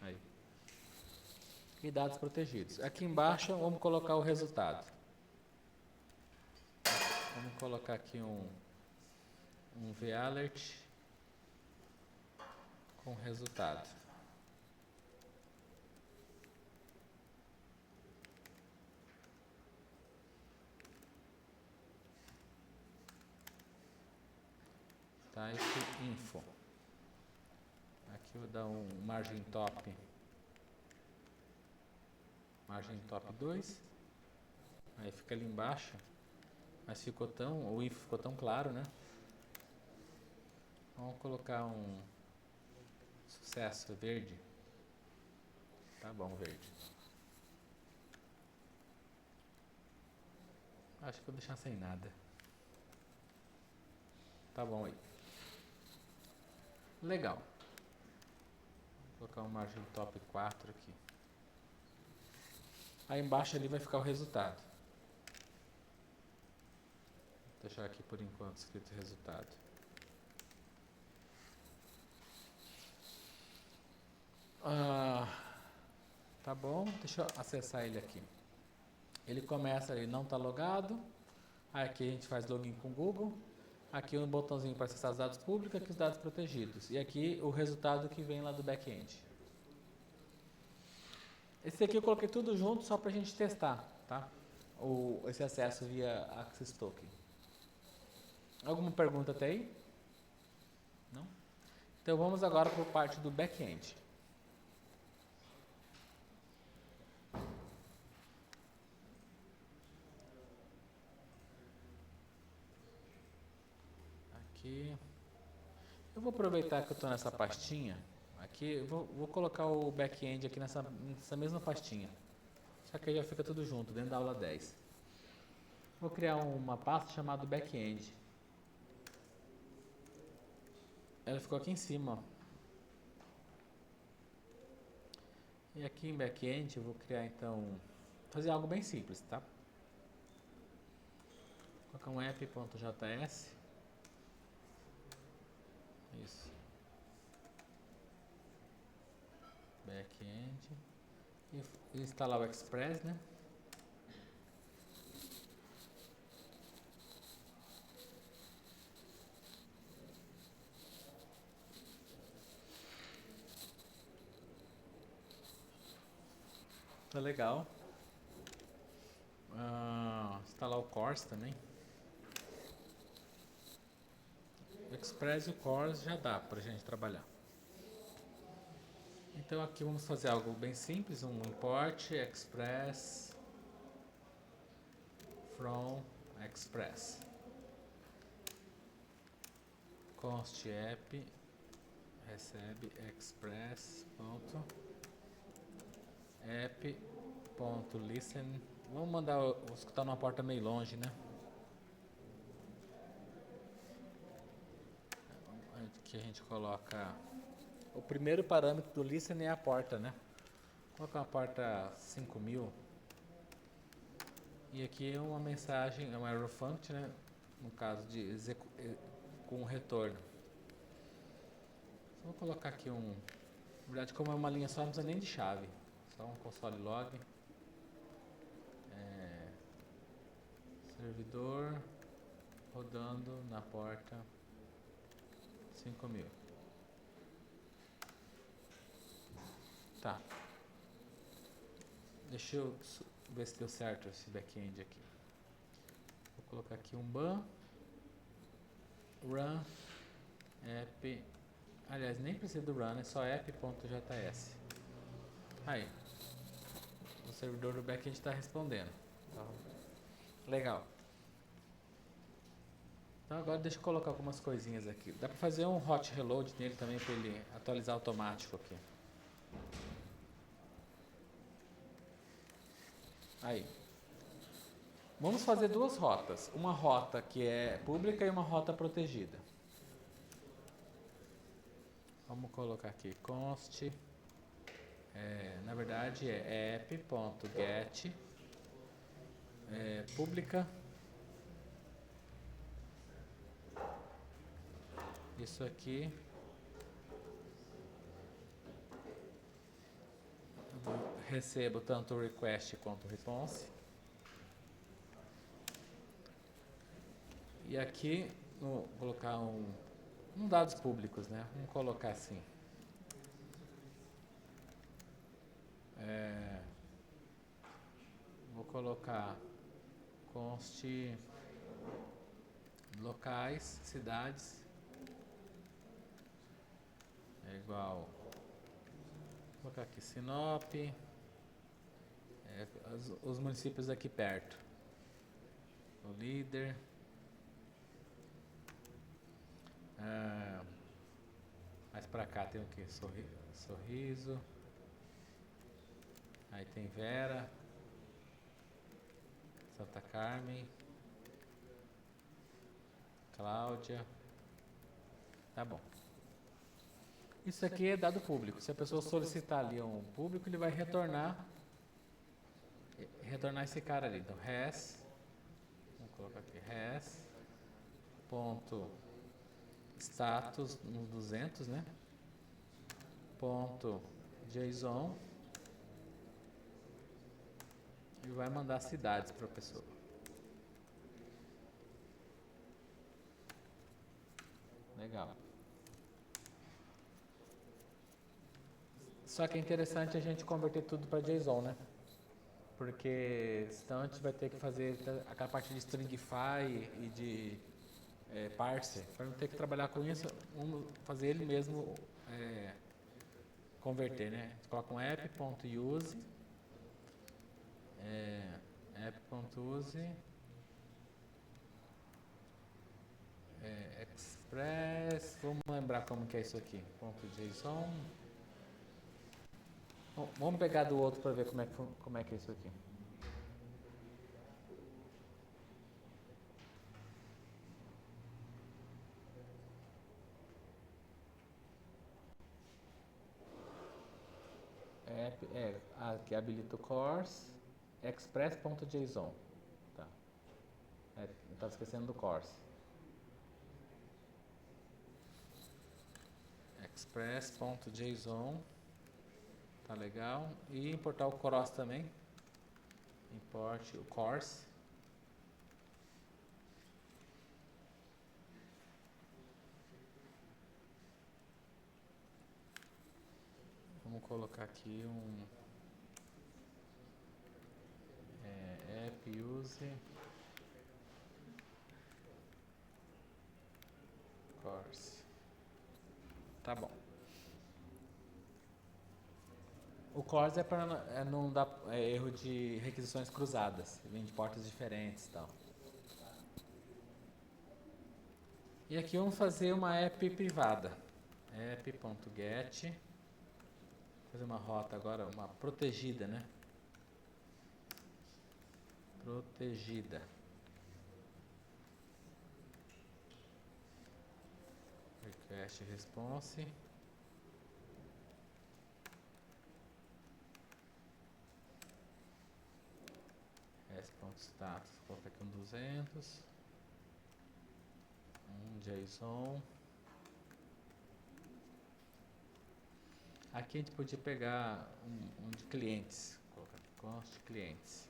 Aí. E dados protegidos. Aqui embaixo vamos colocar o resultado. Vamos colocar aqui um valert com resultado. Type info. Aqui eu vou dar um margem top. Margem top 2. Aí fica ali embaixo. Mas o info ficou tão claro, né? Vamos colocar um sucesso verde. Tá bom, verde. Acho que vou deixar sem nada. Tá bom aí. Legal. Vou colocar uma margem top 4 aqui. Aí embaixo ali vai ficar o resultado. Vou deixar aqui por enquanto escrito resultado. Tá bom, deixa eu acessar ele aqui. Ele começa, ele não está logado. Aí aqui a gente faz login com o Google. Aqui um botãozinho para acessar os dados públicos, aqui os dados protegidos. E aqui o resultado que vem lá do back-end. Esse aqui eu coloquei tudo junto só para a gente testar, tá? Esse acesso via Access Token. Alguma pergunta até aí? Não? Então vamos agora para a parte do back-end. Aqui. Eu vou aproveitar que eu estou nessa pastinha. Aqui, vou colocar o back-end aqui nessa mesma pastinha. Só que aí já fica tudo junto, dentro da aula 10. Vou criar uma pasta chamada back-end. Ela ficou aqui em cima, ó. E aqui em back-end eu vou criar então, fazer algo bem simples, tá? Vou colocar um app.js. Isso. Back-end. E instalar o Express, né? Tá legal. Instalar o CORS também. O Express e o CORS já dá pra gente trabalhar. Então aqui vamos fazer algo bem simples, um import express from express. Const app recebe express app.listen. Vamos mandar os que estão numa porta meio longe, né? Aqui a gente coloca o primeiro parâmetro do listen é a porta, né? Vou colocar uma porta 5000. E aqui é uma mensagem, é uma error function, né? No caso de com retorno. Vou colocar aqui na verdade, como é uma linha só, não precisa nem de chave. Só um console log. Servidor rodando na porta 5000. Tá. Deixa eu ver se deu certo esse back-end aqui. Vou colocar aqui um ban run app. Aliás, nem precisa do run, é só app.js. Aí. O servidor do back-end está respondendo. Tá. Legal. Então agora deixa eu colocar algumas coisinhas aqui. Dá para fazer um hot reload nele também para ele atualizar automático aqui. Aí. Vamos fazer duas rotas. Uma rota que é pública e uma rota protegida. Vamos colocar aqui const. Na verdade é app.get pública. Isso aqui. Recebo tanto o request quanto o response. E aqui vou colocar um dados públicos, né? Vamos colocar assim. Vou colocar const locais, cidades, é igual, vou colocar aqui Sinop, os municípios aqui perto, o líder, mais pra cá tem o que? Sorriso, aí tem Vera, Santa Carmen, Cláudia. Tá bom. Isso aqui é dado público. Se a pessoa solicitar ali um público, ele vai retornar retornar esse cara ali. Então, res, vamos colocar aqui, res, ponto, status no 200, né? Ponto, JSON, e vai mandar cidades para a pessoa. Legal. Só que é interessante a gente converter tudo para JSON, né? Porque senão a gente vai ter que fazer aquela parte de stringify e de parser. Para não ter que trabalhar com isso, vamos fazer ele mesmo converter, né? A gente coloca um app.use app.use express, vamos lembrar como que é isso aqui, .json. Bom, vamos pegar do outro para ver como é que é isso aqui. Aqui habilita o course express.json. Tá. Estava esquecendo do course. Express.json. Tá legal. E importar o cross também. Importe o course. Vamos colocar aqui um app use course. Tá bom. O course é para não dar erro de requisições cruzadas, vem de portas diferentes e tal. E aqui vamos fazer uma app privada. app.get. Fazer uma rota agora, uma protegida, né? Protegida. Request response. S.status, coloca aqui um 200. Um JSON. Aqui a gente podia pegar um de clientes. Colocar aqui, const clientes.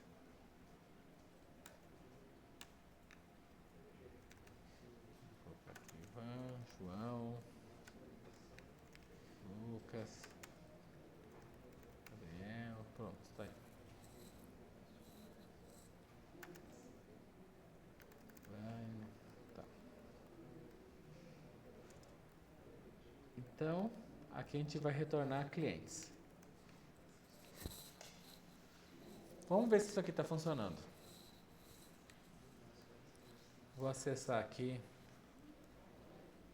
Vou colocar aqui Ivan, João, Lucas, Gabriel, pronto, está aí. Tá. Então, aqui a gente vai retornar clientes. Vamos ver se isso aqui está funcionando. Vou acessar aqui.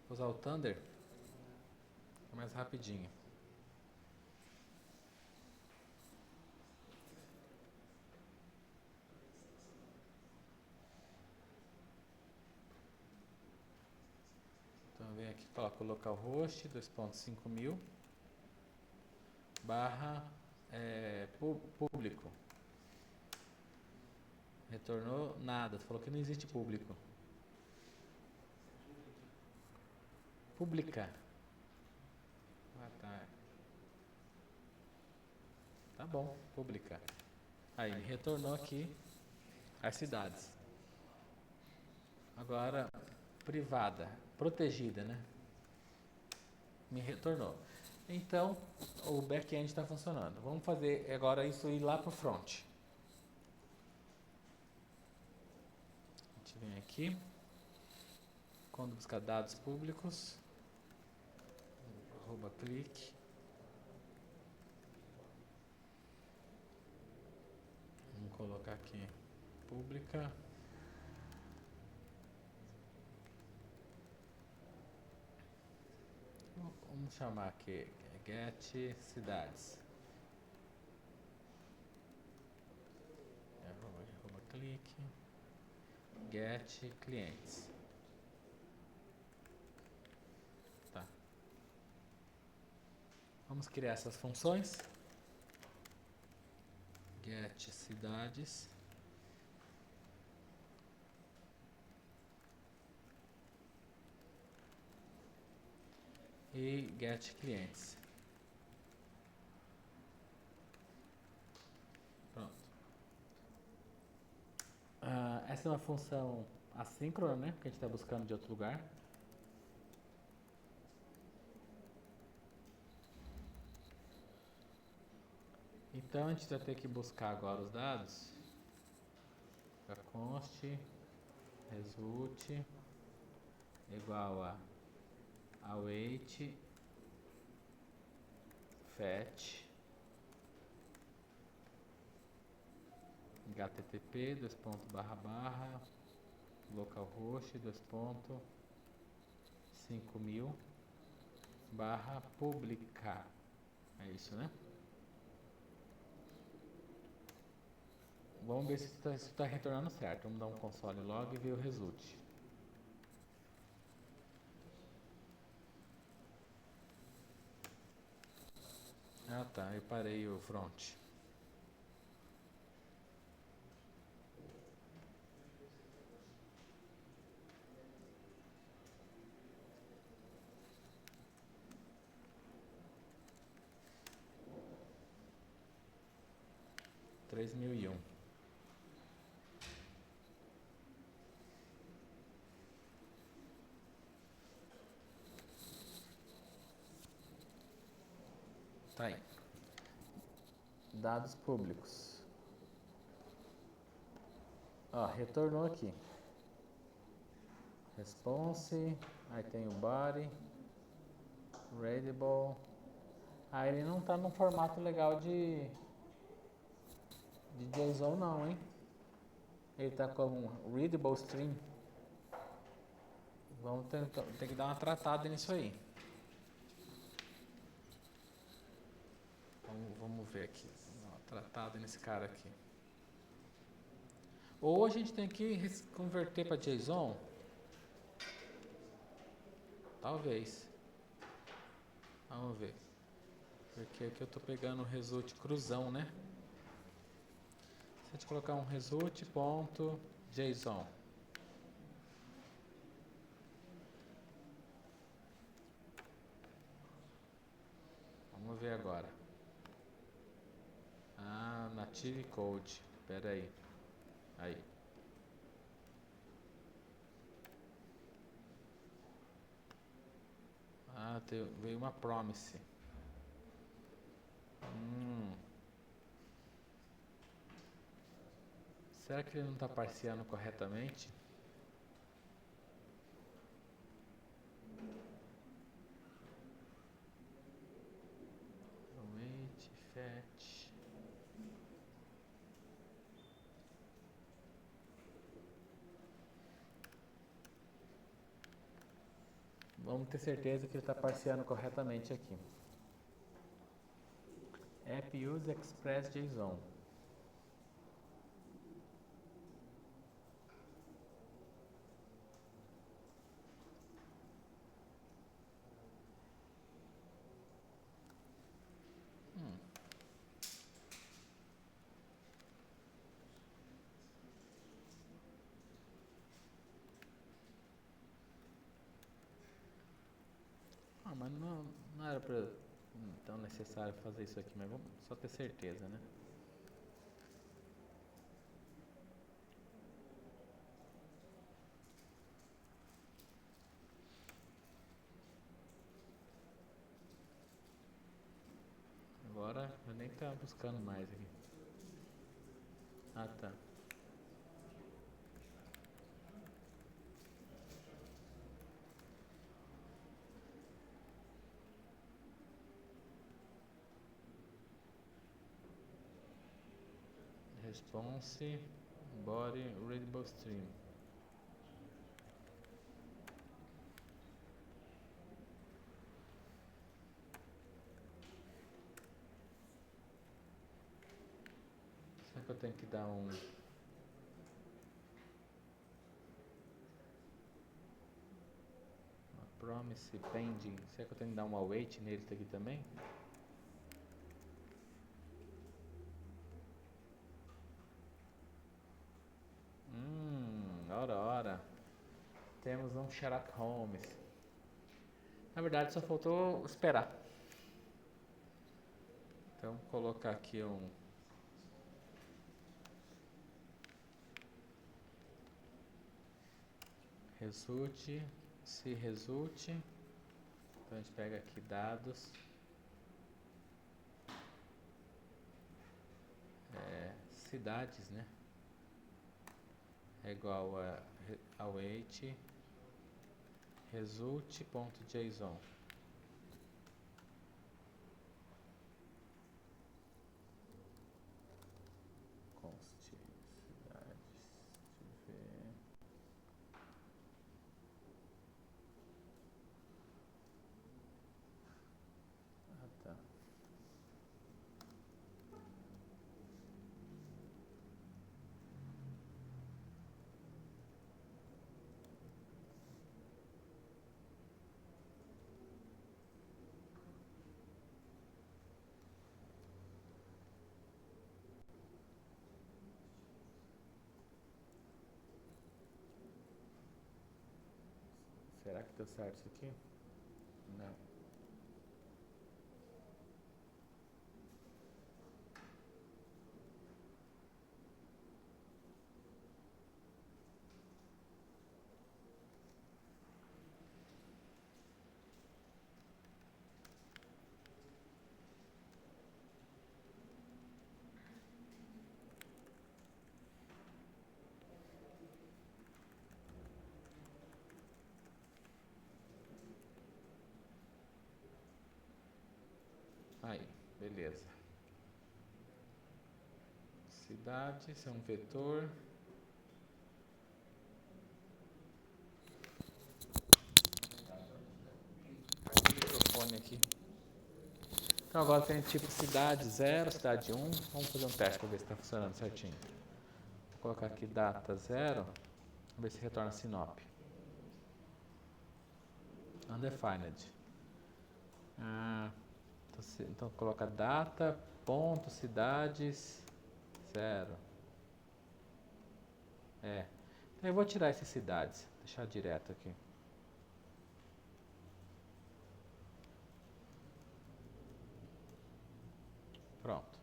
Vou usar o Thunder. É mais rapidinho. Então vem aqui, coloca o localhost 2.5000 barra público. Retornou nada, falou que não existe público. Publicar. Ah, tá. Tá bom, publicar. Aí, retornou aqui as cidades. Agora, privada, protegida, né? Me retornou. Então, o back-end está funcionando. Vamos fazer agora isso ir lá para o front. A gente vem aqui. Quando buscar dados públicos, @clique. Vamos colocar aqui pública. Vamos chamar aqui get cidades. Clique. Get clientes. Tá. Vamos criar essas funções. Get cidades. E get clientes. Pronto. Essa é uma função assíncrona, né? Que a gente está buscando de outro lugar. Então a gente vai ter que buscar agora os dados. Const result igual a await fetch http localhost 5000 publicar. É isso, né? Vamos ver se isso está retornando certo. Vamos dar um console log e ver o result. Ah tá, eu parei o front. Três mil e um. Tá aí. Dados públicos. Ó, retornou aqui. Response. Aí tem o body. Readable. Ah, ele não tá num formato legal de JSON não, hein? Ele tá como readable string. Vamos ter que dar uma tratada nisso aí. Vamos ver aqui. Uma tratada nesse cara aqui. Ou a gente tem que converter para JSON. Talvez. Vamos ver. Porque aqui eu tô pegando o result cruzão, né? Se a gente colocar um result.json. Vamos ver agora. Ah, native code. Espera aí. Aí. Ah, veio uma promise. Será que ele não está parseando corretamente? Await fetch. Vamos ter certeza que ele está parseando corretamente aqui. App use express JSON. Mas não era tão necessário fazer isso aqui, mas vamos só ter certeza, né? Agora eu nem tá buscando mais aqui. Ah, tá. Response body readable stream. Será que eu tenho que dar uma promise pending? Será que eu tenho que dar um await nele aqui também? temos um Sherlock Holmes. Na verdade, só faltou esperar. Então, vou colocar aqui um resulte, se resulte. Então, a gente pega aqui dados. Cidades, né? É igual a await result.json. Const cidades. Deixa eu ver. Ah, tá. Será que deu certo isso aqui? Não. Aí, beleza. Cidades é um vetor. O microfone aqui. Então agora tem tipo cidade 0, cidade 1. Vamos fazer um teste para ver se está funcionando certinho. Vou colocar aqui data 0. Vamos ver se retorna Sinop. Undefined. Então coloca data, ponto, cidades, 0. Então eu vou tirar essas cidades, deixar direto aqui. Pronto.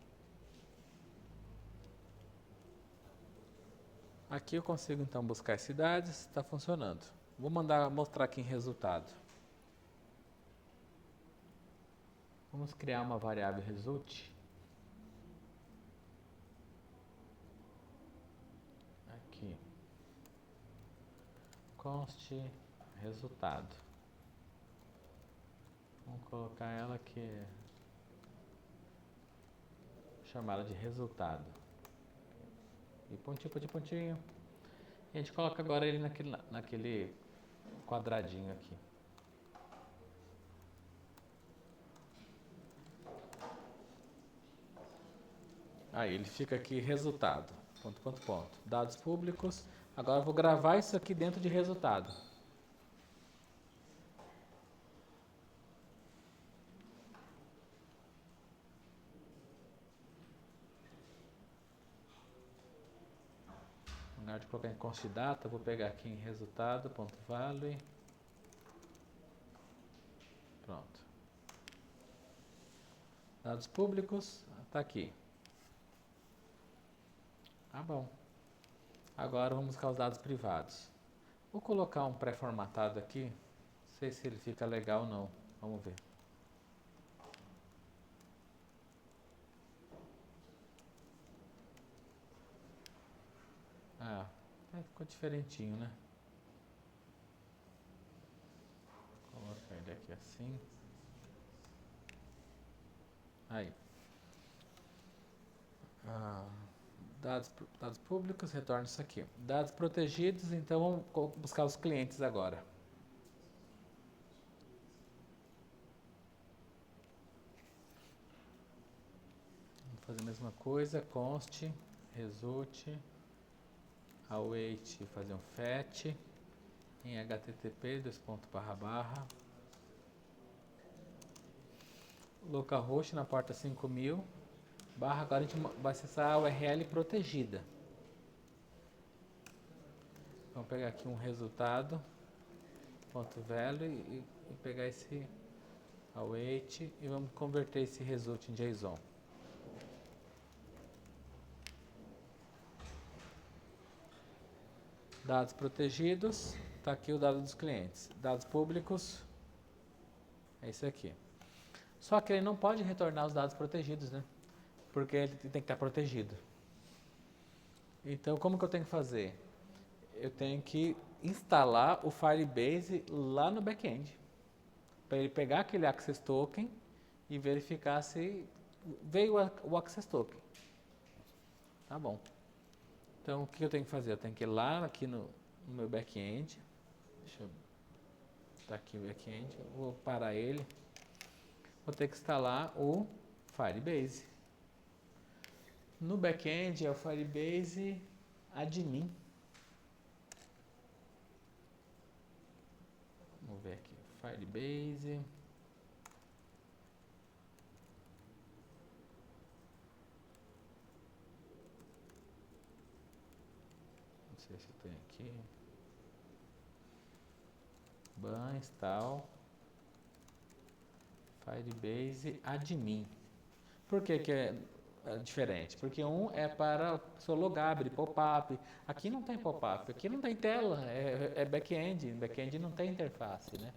Aqui eu consigo então buscar as cidades, está funcionando. Vou mostrar aqui em resultado. Vamos criar uma variável result. Aqui. Const resultado. Vamos colocar ela aqui. Chamar ela de resultado. E pontinho. E a gente coloca agora ele naquele quadradinho aqui. Aí ele fica aqui resultado. Ponto. Dados públicos. Agora eu vou gravar isso aqui dentro de resultado. Em lugar de colocar em const data, vou pegar aqui em resultado.value. Pronto. Dados públicos, está aqui. Ah, bom. Agora vamos buscar os dados privados. Vou colocar um pré-formatado aqui. Não sei se ele fica legal ou não. Vamos ver. Ficou diferentinho, né? Vou colocar ele aqui assim. Aí. Dados públicos, retorna isso aqui. Dados protegidos, então vamos buscar os clientes agora. Vamos fazer a mesma coisa, const, result, await, fazer um fetch, em http, localhost na porta 5000, agora a gente vai acessar a URL protegida. Vamos pegar aqui um resultado. ponto value e pegar esse await e vamos converter esse result em JSON. Dados protegidos, está aqui o dado dos clientes. Dados públicos, é isso aqui. Só que ele não pode retornar os dados protegidos, né? Porque ele tem que estar protegido. Então, como que eu tenho que fazer? Eu tenho que instalar o Firebase lá no back-end, para ele pegar aquele Access Token e verificar se veio o Access Token. Tá bom. Então, o que eu tenho que fazer? Eu tenho que ir lá aqui no meu back-end. Deixa eu... Tá aqui o back-end. Vou parar ele. Vou ter que instalar o Firebase. No back-end é o Firebase admin. Vamos ver aqui. Firebase. Não sei se tem aqui. Ban install. Firebase admin. Por que é diferente? Porque um é para seu logar, abrir pop-up. Aqui não tem pop-up, aqui não tem tela, é back-end. Back-end não tem interface, né?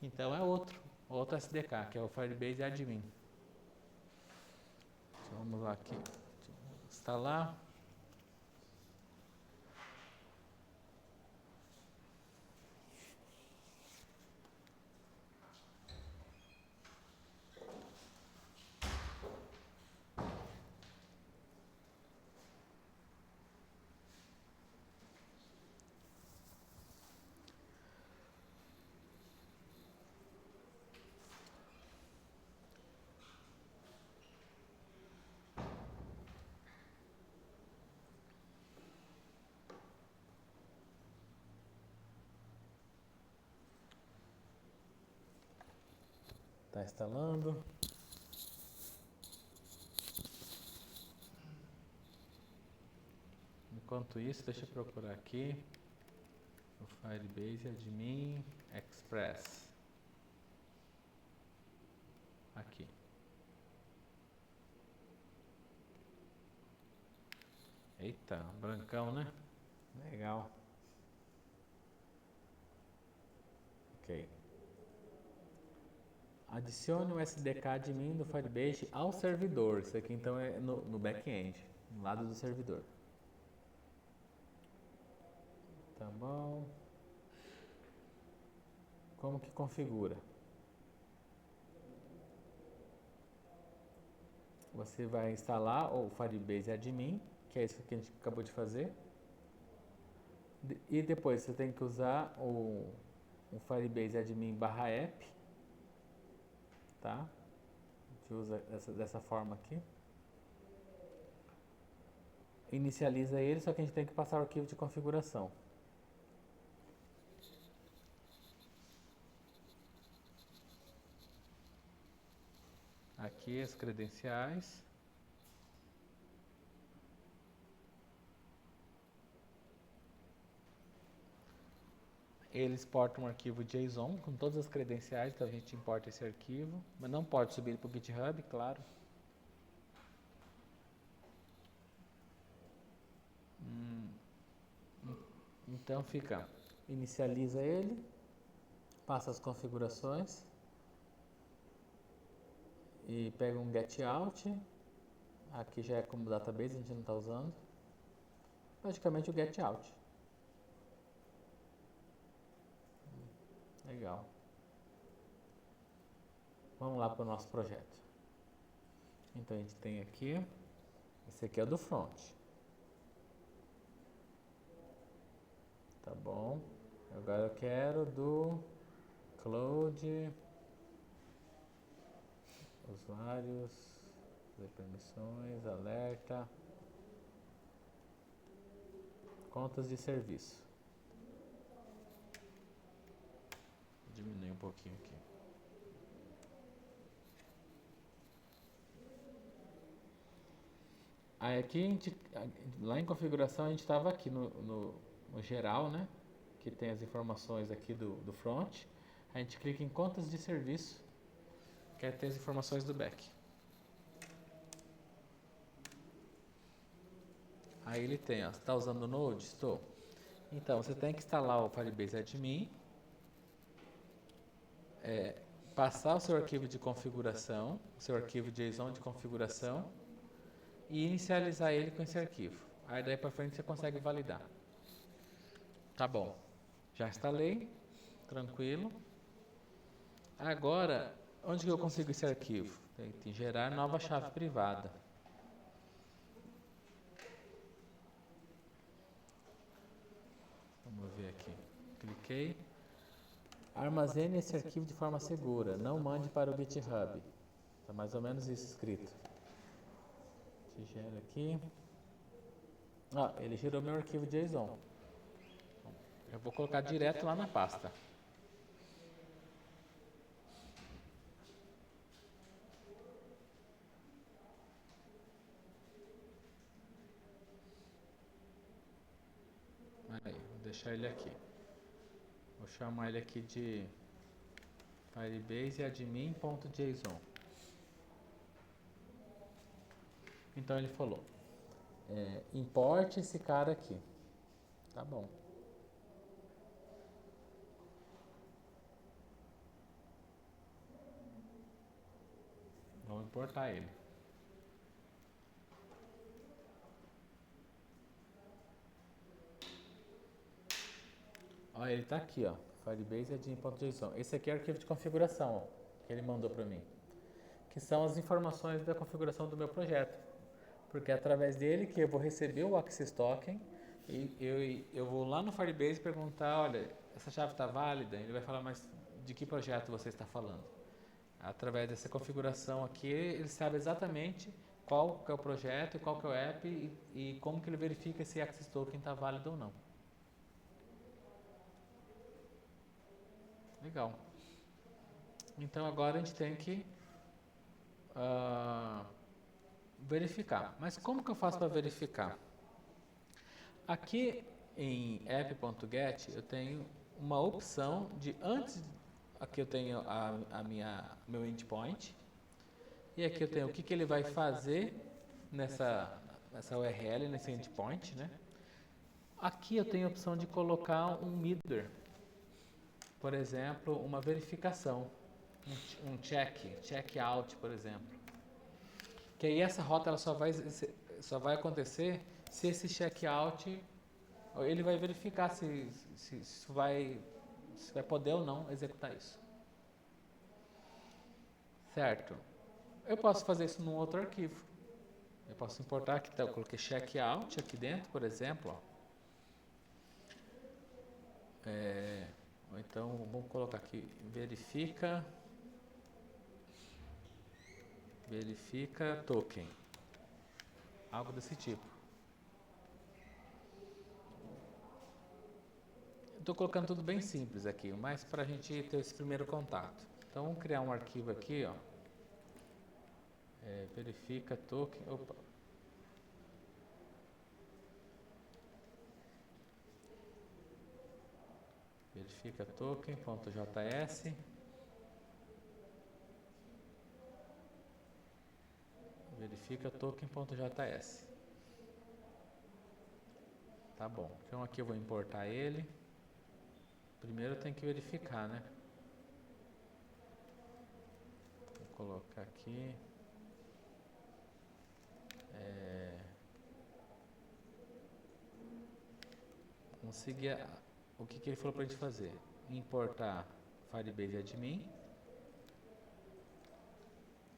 Então é outro SDK, que é o Firebase admin. Então, vamos lá aqui, instalar. Está instalando. Enquanto isso, deixa eu procurar aqui o Firebase Admin Express. Aqui. Eita, brancão, né? Legal. Ok. Adicione o SDK admin do Firebase ao servidor. Isso aqui então é no back-end, no lado do servidor. Tá bom. Como que configura? Você vai instalar o Firebase admin, que é isso que a gente acabou de fazer. E depois você tem que usar o Firebase admin /app, tá? A gente usa dessa forma aqui. Inicializa ele, só que a gente tem que passar o arquivo de configuração. Aqui as credenciais. Ele exporta um arquivo JSON com todas as credenciais, então a gente importa esse arquivo, mas não pode subir para o GitHub, claro. Então fica, inicializa ele, passa as configurações e pega um get_out. Aqui já é como database, a gente não está usando. Praticamente o get_out. Legal. Vamos lá para o nosso projeto. Então a gente tem aqui, esse aqui é do front. Tá bom. Agora eu quero do cloud, usuários, permissões, alerta, contas de serviço. Vou diminuir um pouquinho aqui. Aí aqui, lá em configuração, a gente estava aqui no geral, né? que tem as informações aqui do front. A gente clica em contas de serviço, que aí tem as informações do back. Aí ele tem, ó, você está usando o Node? Estou. Então, você tem que instalar o Firebase Admin, passar o seu arquivo de configuração, o seu arquivo JSON de configuração e inicializar ele com esse arquivo. Aí daí para frente você consegue validar. Tá bom. Já instalei, tranquilo. Agora, onde que eu consigo esse arquivo? Tem que gerar nova chave privada. Vamos ver aqui. Cliquei. Armazene esse arquivo de forma segura. Não mande para o GitHub. Tá mais ou menos isso escrito. Te gera aqui. Ah, ele gerou meu arquivo JSON. Eu vou colocar direto lá na pasta. Aí, vou deixar ele aqui. Vou chamar ele aqui de Firebase admin.json. Então ele falou, importe esse cara aqui. Tá bom. Vamos importar ele. Olha, ele está aqui, ó. Firebase admin.json. Esse aqui é o arquivo de configuração, ó, que ele mandou para mim. Que são as informações da configuração do meu projeto. Porque é através dele que eu vou receber o Access Token e eu vou lá no Firebase perguntar, olha, essa chave está válida? Ele vai falar, mas de que projeto você está falando? Através dessa configuração aqui, ele sabe exatamente qual que é o projeto, qual que é o app e como que ele verifica se Access Token está válido ou não. Legal. Então agora a gente tem que verificar. Mas como que eu faço para verificar? Aqui em app.get eu tenho uma opção de antes. Aqui eu tenho meu endpoint. E aqui eu tenho o que ele vai fazer nessa URL, nesse endpoint, né? Aqui eu tenho a opção de colocar um middleware. Por exemplo, uma verificação. Um check out, por exemplo. Que aí essa rota ela só vai acontecer se esse checkout ele vai verificar se vai poder ou não executar isso. Certo? Eu posso fazer isso num outro arquivo. Eu posso importar aqui, eu coloquei checkout aqui dentro, por exemplo. Ó. Ou então vamos colocar aqui verifica token. Algo desse tipo. Estou colocando tudo bem simples aqui, mas para a gente ter esse primeiro contato. Então vamos criar um arquivo aqui, ó. Verifica token. Opa. Verifica token.js. Verifica token.js. Tá bom. Então aqui eu vou importar ele. Primeiro eu tenho que verificar, né? Vou colocar aqui. Vamos seguir o que ele falou pra gente fazer. Importar Firebase admin.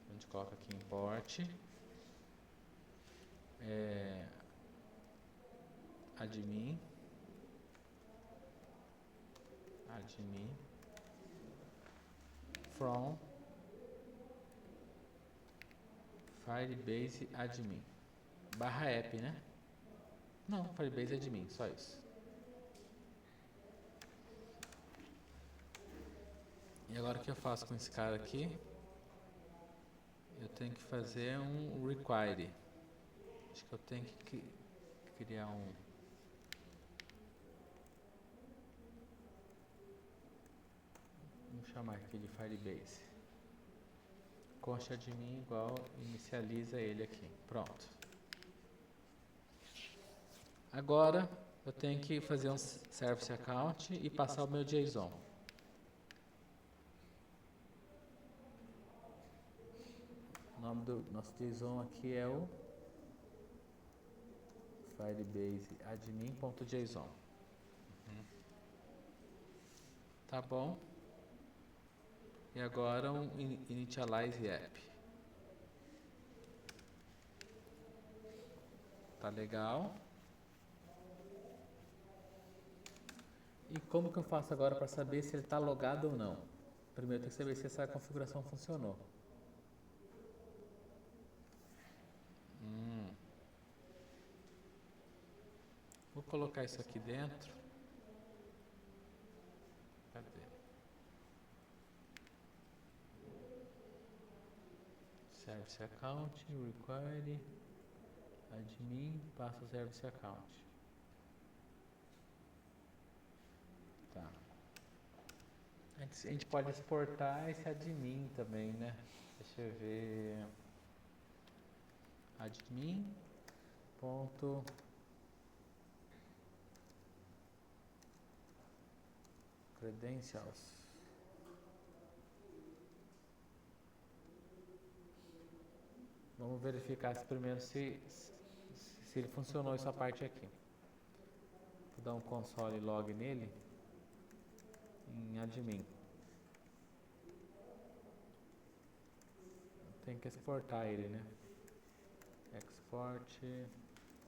A gente coloca aqui import. Admin from Firebase admin /app, né? Não, Firebase admin, só isso. E agora o que eu faço com esse cara aqui? Eu tenho que fazer um require. Acho que eu tenho que criar um chamar aqui de Firebase. Const admin igual, inicializa ele aqui. Pronto. Agora eu tenho que fazer um service account e passar o meu JSON. O nome do nosso JSON aqui é o Firebase admin.json. Tá bom? E agora um initialize app. Tá legal? E como que eu faço agora para saber se ele está logado ou não? Primeiro tem que saber se essa configuração funcionou. Vou colocar isso aqui dentro. Cadê? Service account, require, admin, passa o service account. Tá. A gente pode exportar esse admin também, né? Deixa eu ver. Admin. Ponto. Credentials. Vamos verificar primeiro se ele funcionou essa parte aqui. Vou dar um console log nele em admin. Tem que exportar ele, né? Export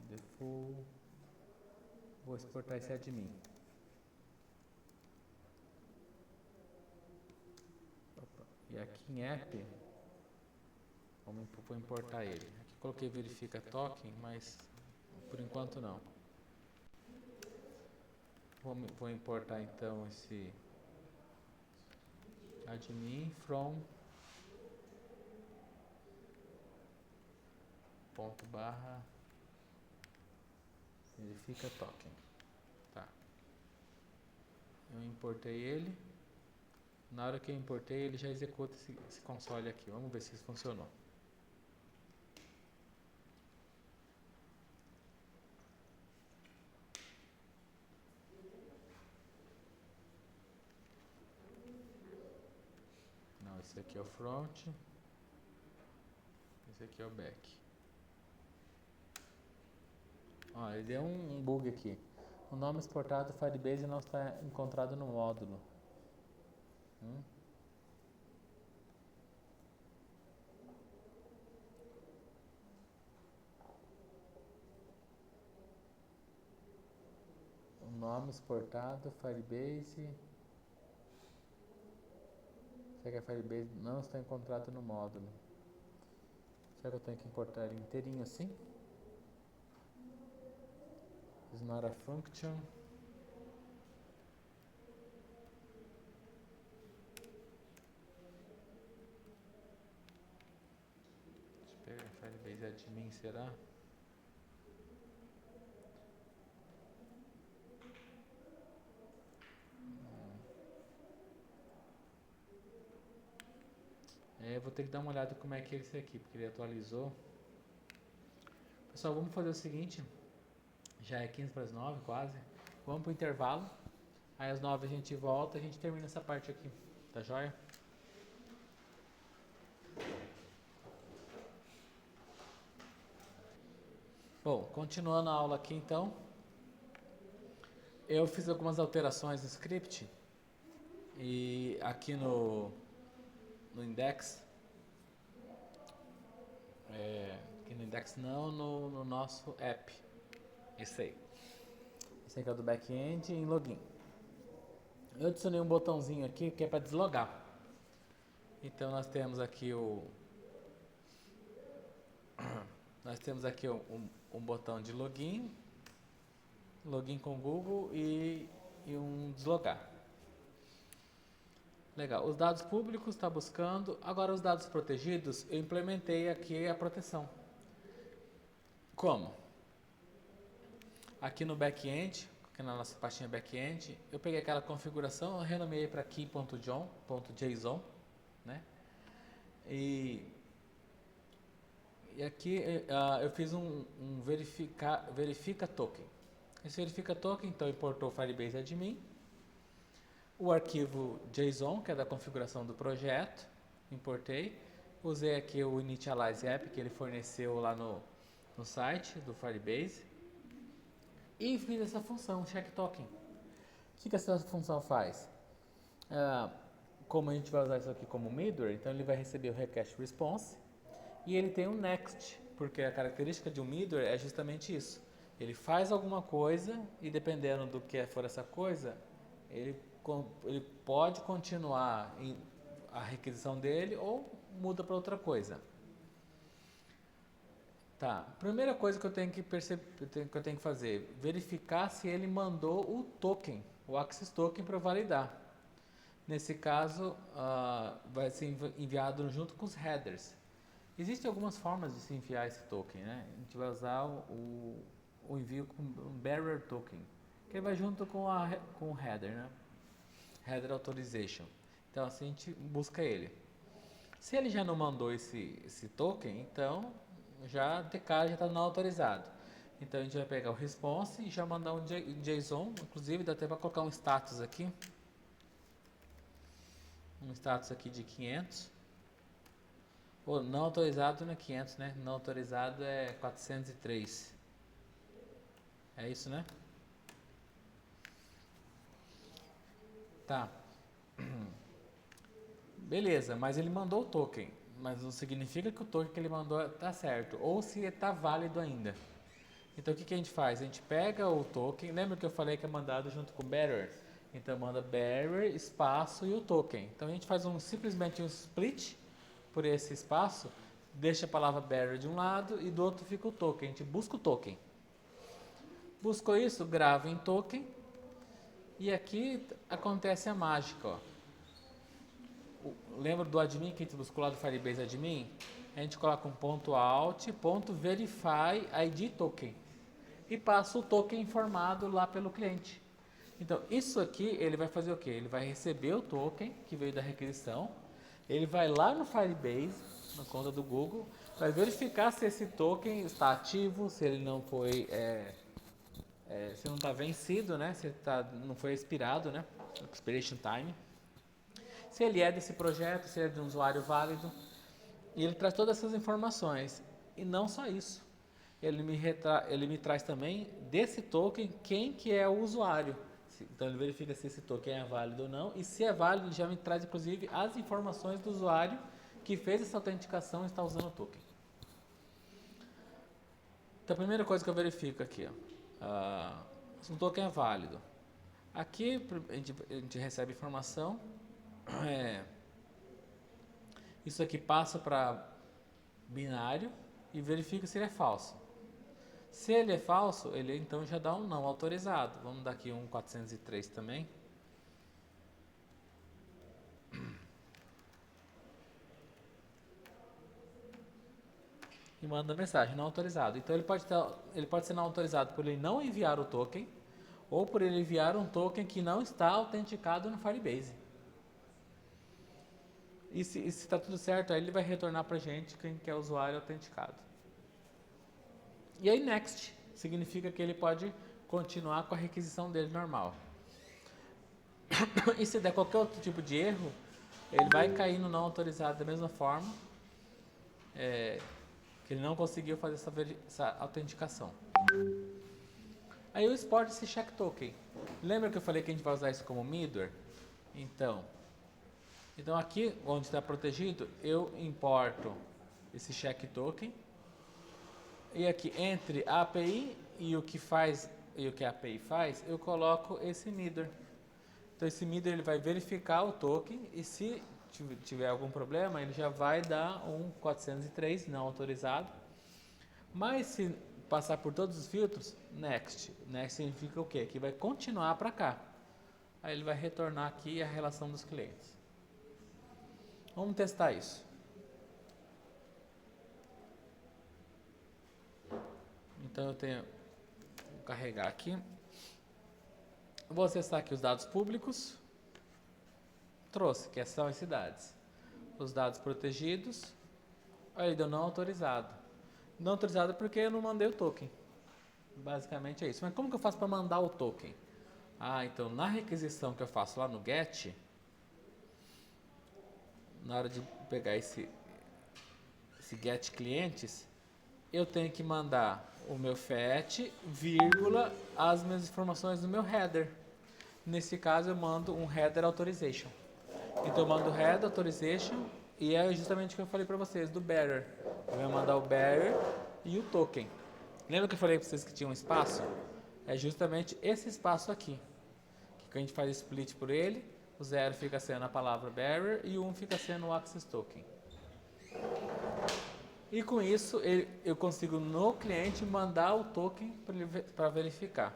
default. Vou exportar esse admin. Opa. E aqui em app, vou importar ele. Aqui coloquei verifica token, mas por enquanto não. Vou importar então esse admin from ponto barra verifica token. Tá. Eu importei ele. Na hora que eu importei, ele já executa esse console aqui. Vamos ver se isso funcionou. Não, esse aqui é o front. Esse aqui é o back. Ó, ele deu um bug aqui. O nome exportado Firebase não está encontrado no módulo. O nome exportado Firebase. Será que a Firebase não está encontrado no módulo? Será que eu tenho que importar ele inteirinho assim? Is not a function. Deixa eu pegar Firebase admin, será? Eu vou ter que dar uma olhada como é que é esse aqui, porque ele atualizou. Pessoal, vamos fazer o seguinte. Já é 15 para as 9 quase. Vamos para o intervalo. Aí às 9 a gente volta e a gente termina essa parte aqui. Tá joia? Bom, continuando a aula aqui então. Eu fiz algumas alterações no script. E aqui no index. Aqui no index não, no nosso app. Esse aí. Esse aqui é o do back-end em login. Eu adicionei um botãozinho aqui que é para deslogar. Então nós temos aqui um botão de login com Google e um deslogar. Legal. Os dados públicos está buscando. Agora os dados protegidos, eu implementei aqui a proteção. Como? Aqui no back-end, que é na nossa pastinha back-end. Eu peguei aquela configuração, eu renomeei para key.json, né? E aqui eu fiz um verifica token. Esse verifica token, então, importou o Firebase admin, o arquivo JSON, que é da configuração do projeto, importei, usei aqui o initialize app que ele forneceu lá no site do Firebase e fiz essa função, check token. O que essa função faz? Como a gente vai usar isso aqui como middleware, então ele vai receber o request response e ele tem um next, porque a característica de um middleware é justamente isso. Ele faz alguma coisa e dependendo do que for essa coisa, ele pode continuar a requisição dele ou muda para outra coisa. Tá, primeira coisa que eu tenho que fazer, verificar se ele mandou o token, o access token para validar. Nesse caso, vai ser enviado junto com os headers. Existem algumas formas de se enviar esse token, né? A gente vai usar o envio com um bearer token, que ele vai junto com o header, né? Header authorization. Então assim a gente busca ele. Se ele já não mandou esse token, então já de cara já está não autorizado. Então a gente vai pegar o response e já mandar um JSON, inclusive dá até para colocar um status aqui. Um status aqui de 500. Ou não autorizado não é 500, né? Não autorizado é 403. É isso, né? Tá. Beleza, mas ele mandou o token. Mas não significa que o token que ele mandou tá certo. Ou se está válido ainda. Então o que a gente faz? A gente pega o token. Lembra que eu falei que é mandado junto com o bearer? Então manda bearer, espaço e o token. Então a gente faz simplesmente um split por esse espaço. Deixa a palavra bearer de um lado e do outro fica o token. A gente busca o token. Buscou isso, grava em token. E aqui acontece a mágica, ó. Lembra do admin que a gente buscou lá do Firebase admin? A gente coloca um ponto alt, ponto verify ID token e passa o token informado lá pelo cliente. Então isso aqui ele vai fazer o que? Ele vai receber o token que veio da requisição, ele vai lá no Firebase, na conta do Google, vai verificar se esse token está ativo, se ele não foi, se não está vencido, né? Se ele não foi expirado, né? Expiration time. Se ele é desse projeto, se ele é de um usuário válido. E ele traz todas essas informações. E não só isso. Ele me traz também desse token quem que é o usuário. Então ele verifica se esse token é válido ou não. E se é válido, ele já me traz inclusive as informações do usuário que fez essa autenticação e está usando o token. Então a primeira coisa que eu verifico aqui, se o token é válido. Aqui a gente recebe informação. Isso aqui passa para binário e verifica se ele é falso. Se ele é falso, ele então já dá um não autorizado. Vamos dar aqui um 403 também. E manda mensagem não autorizado. Então ele pode ser não autorizado por ele não enviar o token ou por ele enviar um token que não está autenticado no Firebase. E se está tudo certo, aí ele vai retornar para a gente quem quer o usuário autenticado. E aí next significa que ele pode continuar com a requisição dele normal. E se der qualquer outro tipo de erro, ele vai cair no não autorizado da mesma forma, que ele não conseguiu fazer essa autenticação. Aí eu exporto esse check token. Lembra que eu falei que a gente vai usar isso como middleware? Então aqui onde está protegido, eu importo esse check token. E aqui entre a API e o que a API faz, eu coloco esse middleware. Então esse middleware ele vai verificar o token e se tiver algum problema, ele já vai dar um 403 não autorizado. Mas se passar por todos os filtros, next. Next significa o quê? Que vai continuar para cá. Aí ele vai retornar aqui a relação dos clientes. Vamos testar isso. Então eu vou carregar aqui. Vou acessar aqui os dados públicos. Trouxe, que são as cidades. Os dados protegidos. Aí ele deu não autorizado. Não autorizado porque eu não mandei o token. Basicamente é isso. Mas como que eu faço para mandar o token? Então na requisição que eu faço lá no GET, na hora de pegar esse GET clientes, eu tenho que mandar o meu FET, vírgula, as minhas informações do meu header. Nesse caso eu mando um header authorization. Então eu mando o header authorization e é justamente o que eu falei para vocês do bearer. Eu vou mandar o bearer e o token. Lembra que eu falei para vocês que tinha um espaço? É justamente esse espaço aqui. Que a gente faz split por ele. O 0 fica sendo a palavra bearer e o 1 fica sendo o access token. E com isso eu consigo no cliente mandar o token para verificar.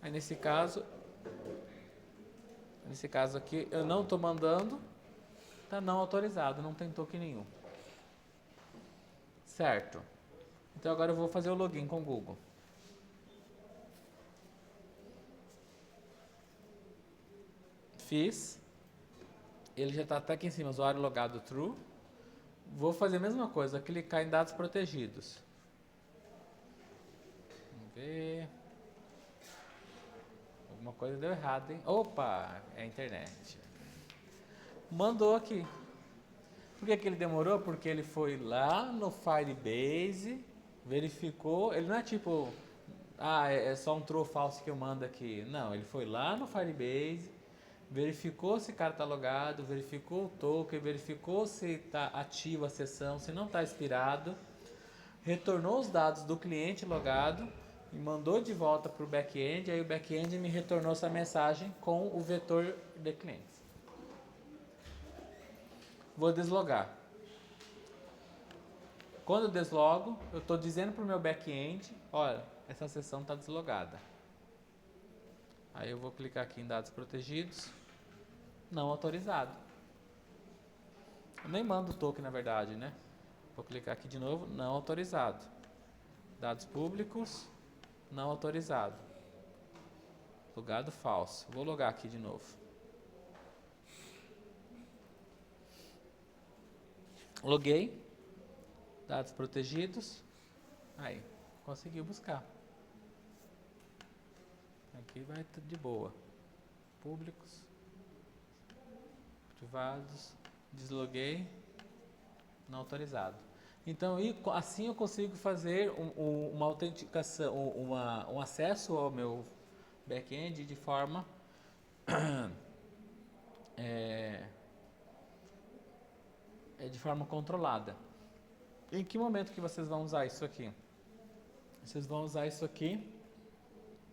Aí nesse caso aqui eu não estou mandando, está não autorizado, não tem token nenhum. Certo. Então agora eu vou fazer o login com o Google. Fiz. Ele já está até aqui em cima, usuário logado true. Vou fazer a mesma coisa, clicar em dados protegidos. Vamos ver. Alguma coisa deu errado, hein? Opa, é a internet. Mandou aqui. Por que ele demorou? Porque ele foi lá no Firebase, verificou. Ele não é tipo, é só um true ou false que eu mando aqui. Não, ele foi lá no Firebase, verificou se o cara está logado, verificou o token, verificou se está ativa a sessão, se não está expirado, retornou os dados do cliente logado e mandou de volta para o back-end. Aí o back-end me retornou essa mensagem com o vetor de clientes. Vou deslogar. Quando eu deslogo, eu estou dizendo para o meu back-end, olha, essa sessão está deslogada. Aí eu vou clicar aqui em dados protegidos, não autorizado. Eu nem mando o token na verdade, né? Vou clicar aqui de novo, não autorizado. Dados públicos, não autorizado. Logado falso. Vou logar aqui de novo. Loguei. Dados protegidos. Aí, conseguiu buscar. Aqui vai tudo de boa. Públicos. Privados. Desloguei. Não autorizado. Então, assim eu consigo fazer uma autenticação, um acesso ao meu back-end de forma de forma controlada. Em que momento que vocês vão usar isso aqui? Vocês vão usar isso aqui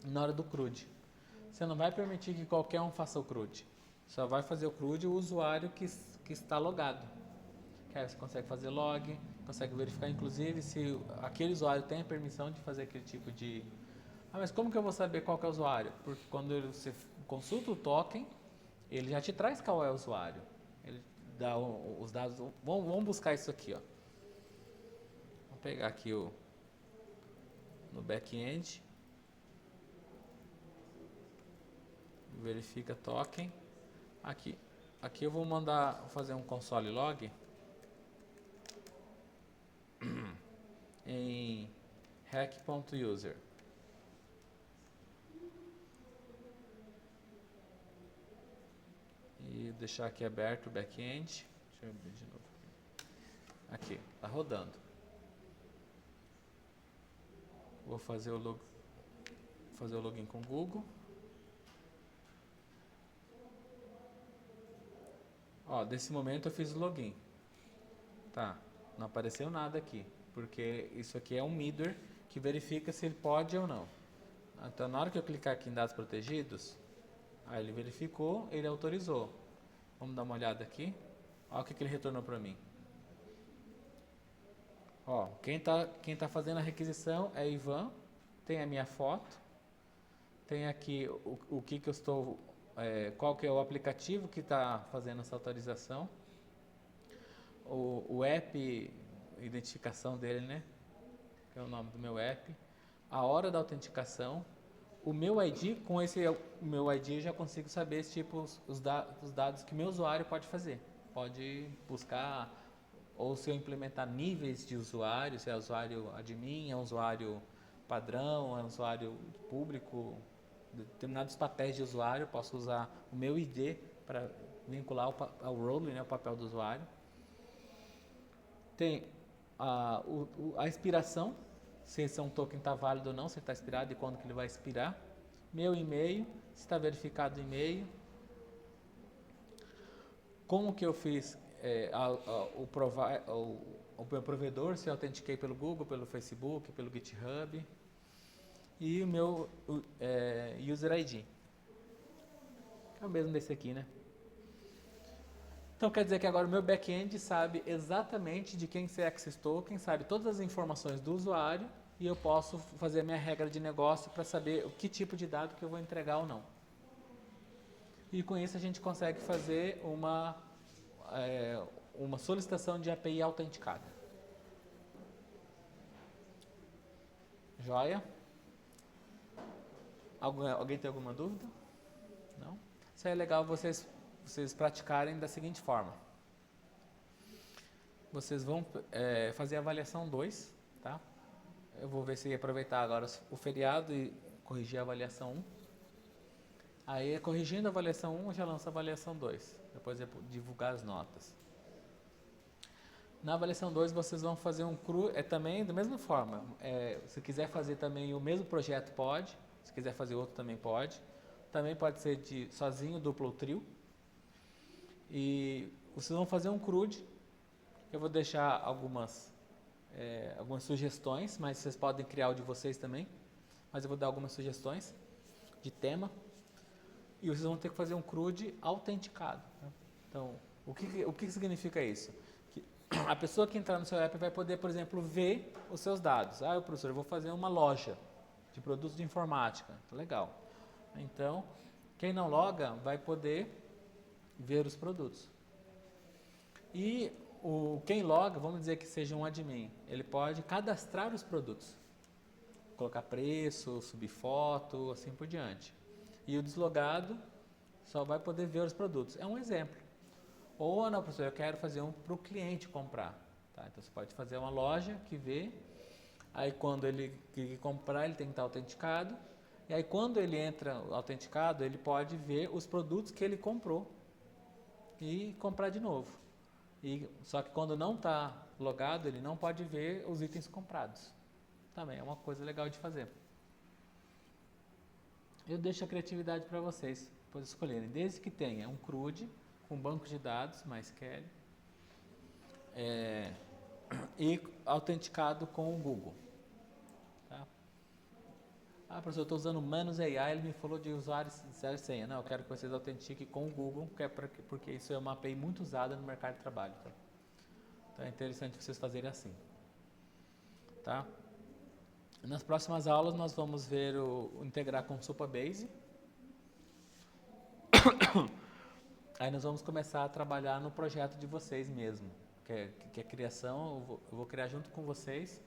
na hora do CRUD. Você não vai permitir que qualquer um faça o CRUD. Só vai fazer o CRUD o usuário que está logado. Que aí você consegue fazer log, consegue verificar inclusive se aquele usuário tem a permissão de fazer aquele tipo de... mas como que eu vou saber qual que é o usuário? Porque quando você consulta o token, ele já te traz qual é o usuário. Ele dá os dados... Vamos buscar isso aqui, ó. Vou pegar aqui no back-end. Verifica token. Aqui eu vou fazer um console log em hack.user. E deixar aqui aberto o back-end. Deixa eu abrir de novo. Aqui, tá rodando. Vou fazer o login com o Google. Ó, desse momento eu fiz o login. Tá, não apareceu nada aqui, porque isso aqui é um middleware que verifica se ele pode ou não. Então, na hora que eu clicar aqui em dados protegidos, aí ele verificou, ele autorizou. Vamos dar uma olhada aqui. Olha o que ele retornou para mim. Ó, quem tá fazendo a requisição é Ivan. Tem a minha foto. Tem aqui o que eu estou... qual que é o aplicativo que está fazendo essa autorização. O app, identificação dele, né? Que é o nome do meu app. A hora da autenticação. o meu ID, com esse o meu ID eu já consigo saber tipo, os dados que meu usuário pode fazer. Pode buscar, ou se eu implementar níveis de usuário, se é usuário admin, é usuário padrão, é usuário público, determinados papéis de usuário, eu posso usar o meu ID para vincular ao role, né, o papel do usuário. Tem a expiração, se esse é um token está válido ou não, se está expirado e quando que ele vai expirar. Meu e-mail, se está verificado o e-mail. Como que eu fiz o meu provedor, se eu autentiquei pelo Google, pelo Facebook, pelo GitHub. E o meu User ID. É o mesmo desse aqui, né? Então quer dizer que agora o meu back-end sabe exatamente de quem é Access Token, sabe todas as informações do usuário e eu posso fazer a minha regra de negócio para saber o que tipo de dado que eu vou entregar ou não. E com isso a gente consegue fazer uma solicitação de API autenticada. Joia? Alguém tem alguma dúvida? Não? Isso é legal vocês praticarem da seguinte forma. Vocês vão fazer a avaliação 2, tá? Eu vou ver se aproveitar agora o feriado e corrigir a avaliação 1. Aí, corrigindo a avaliação 1, eu já lanço a avaliação 2. Depois eu divulgar as notas. Na avaliação 2, vocês vão fazer um cru, também da mesma forma. Se quiser fazer também o mesmo projeto, pode. Se quiser fazer outro, também pode. Também pode ser de sozinho, duplo ou trio. E vocês vão fazer um CRUD. Eu vou deixar algumas sugestões, mas vocês podem criar o de vocês também. Mas eu vou dar algumas sugestões de tema. E vocês vão ter que fazer um CRUD autenticado. Né? Então, o que significa isso? Que a pessoa que entrar no seu app vai poder, por exemplo, ver os seus dados. Professor, eu vou fazer uma loja de produtos de informática. Legal. Então, quem não loga vai poder ver os produtos. E quem loga, vamos dizer que seja um admin, ele pode cadastrar os produtos. Colocar preço, subir foto, assim por diante. E o deslogado só vai poder ver os produtos. É um exemplo. Ou, não, professor, eu quero fazer um para o cliente comprar. Tá? Então, você pode fazer uma loja que vê. Aí, quando ele clica comprar, ele tem que estar autenticado. E aí, quando ele entra autenticado, ele pode ver os produtos que ele comprou e comprar de novo. Só que quando não está logado, ele não pode ver os itens comprados. Também é uma coisa legal de fazer. Eu deixo a criatividade para vocês, depois escolherem. Desde que tenha um CRUD, com banco de dados, MySQL, e autenticado com o Google. Tá? Professor, eu estou usando o Manus AI, ele me falou de usuário e senha. Não, eu quero que vocês autentiquem com o Google, porque isso é uma API muito usada no mercado de trabalho. Tá? Então é interessante vocês fazerem assim. Tá? Nas próximas aulas nós vamos ver integrar com o Supabase. Aí nós vamos começar a trabalhar no projeto de vocês mesmo, que é criação. Eu vou criar junto com vocês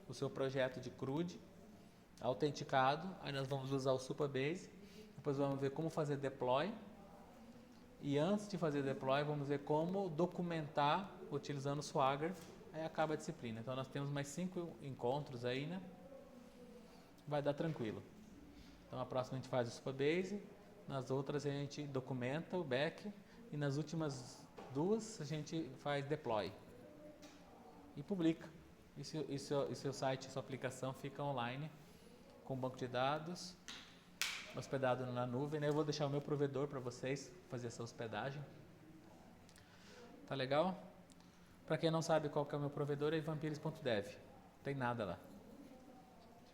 o seu projeto de CRUD autenticado. Aí nós vamos usar o Supabase. Depois vamos ver como fazer deploy. E antes de fazer deploy, vamos ver como documentar utilizando o Swagger. Aí acaba a disciplina. Então nós temos mais 5 encontros aí, né? Vai dar tranquilo. Então a próxima a gente faz o Supabase, nas outras a gente documenta o back e nas últimas 2 a gente faz deploy e publica. E seu site, sua aplicação fica online com banco de dados, hospedado na nuvem. Né? Eu vou deixar o meu provedor para vocês fazer essa hospedagem. Tá legal? Para quem não sabe qual que é o meu provedor, é vampires.dev. Não tem nada lá.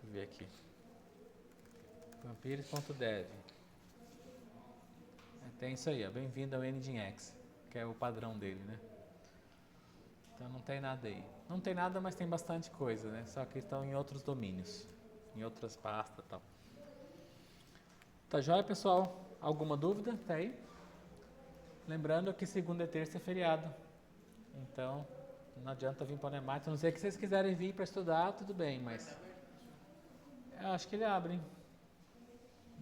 Deixa eu ver aqui. Vampires.dev. Tem isso aí, bem-vindo ao Nginx, que é o padrão dele, né? Então não tem nada aí. Não tem nada, mas tem bastante coisa, né? Só que estão em outros domínios, em outras pastas e tal. Tá joia, pessoal? Alguma dúvida? Tá aí? Lembrando que segunda e terça é feriado. Então, não adianta vir para o Nemat. A não ser que vocês quiserem vir para estudar, tudo bem, mas... Eu acho que ele abre, hein?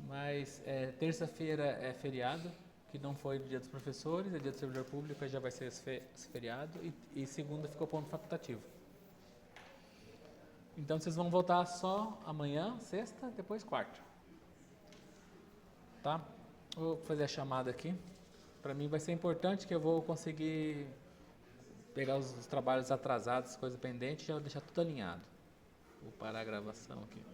Mas terça-feira é feriado, que não foi dia dos professores, é dia do servidor público, aí já vai ser esse feriado, e segunda ficou ponto facultativo. Então vocês vão voltar só amanhã, sexta, depois quarta. Tá? Vou fazer a chamada aqui. Para mim vai ser importante que eu vou conseguir pegar os trabalhos atrasados, coisas pendentes, e já vou deixar tudo alinhado. Vou parar a gravação aqui.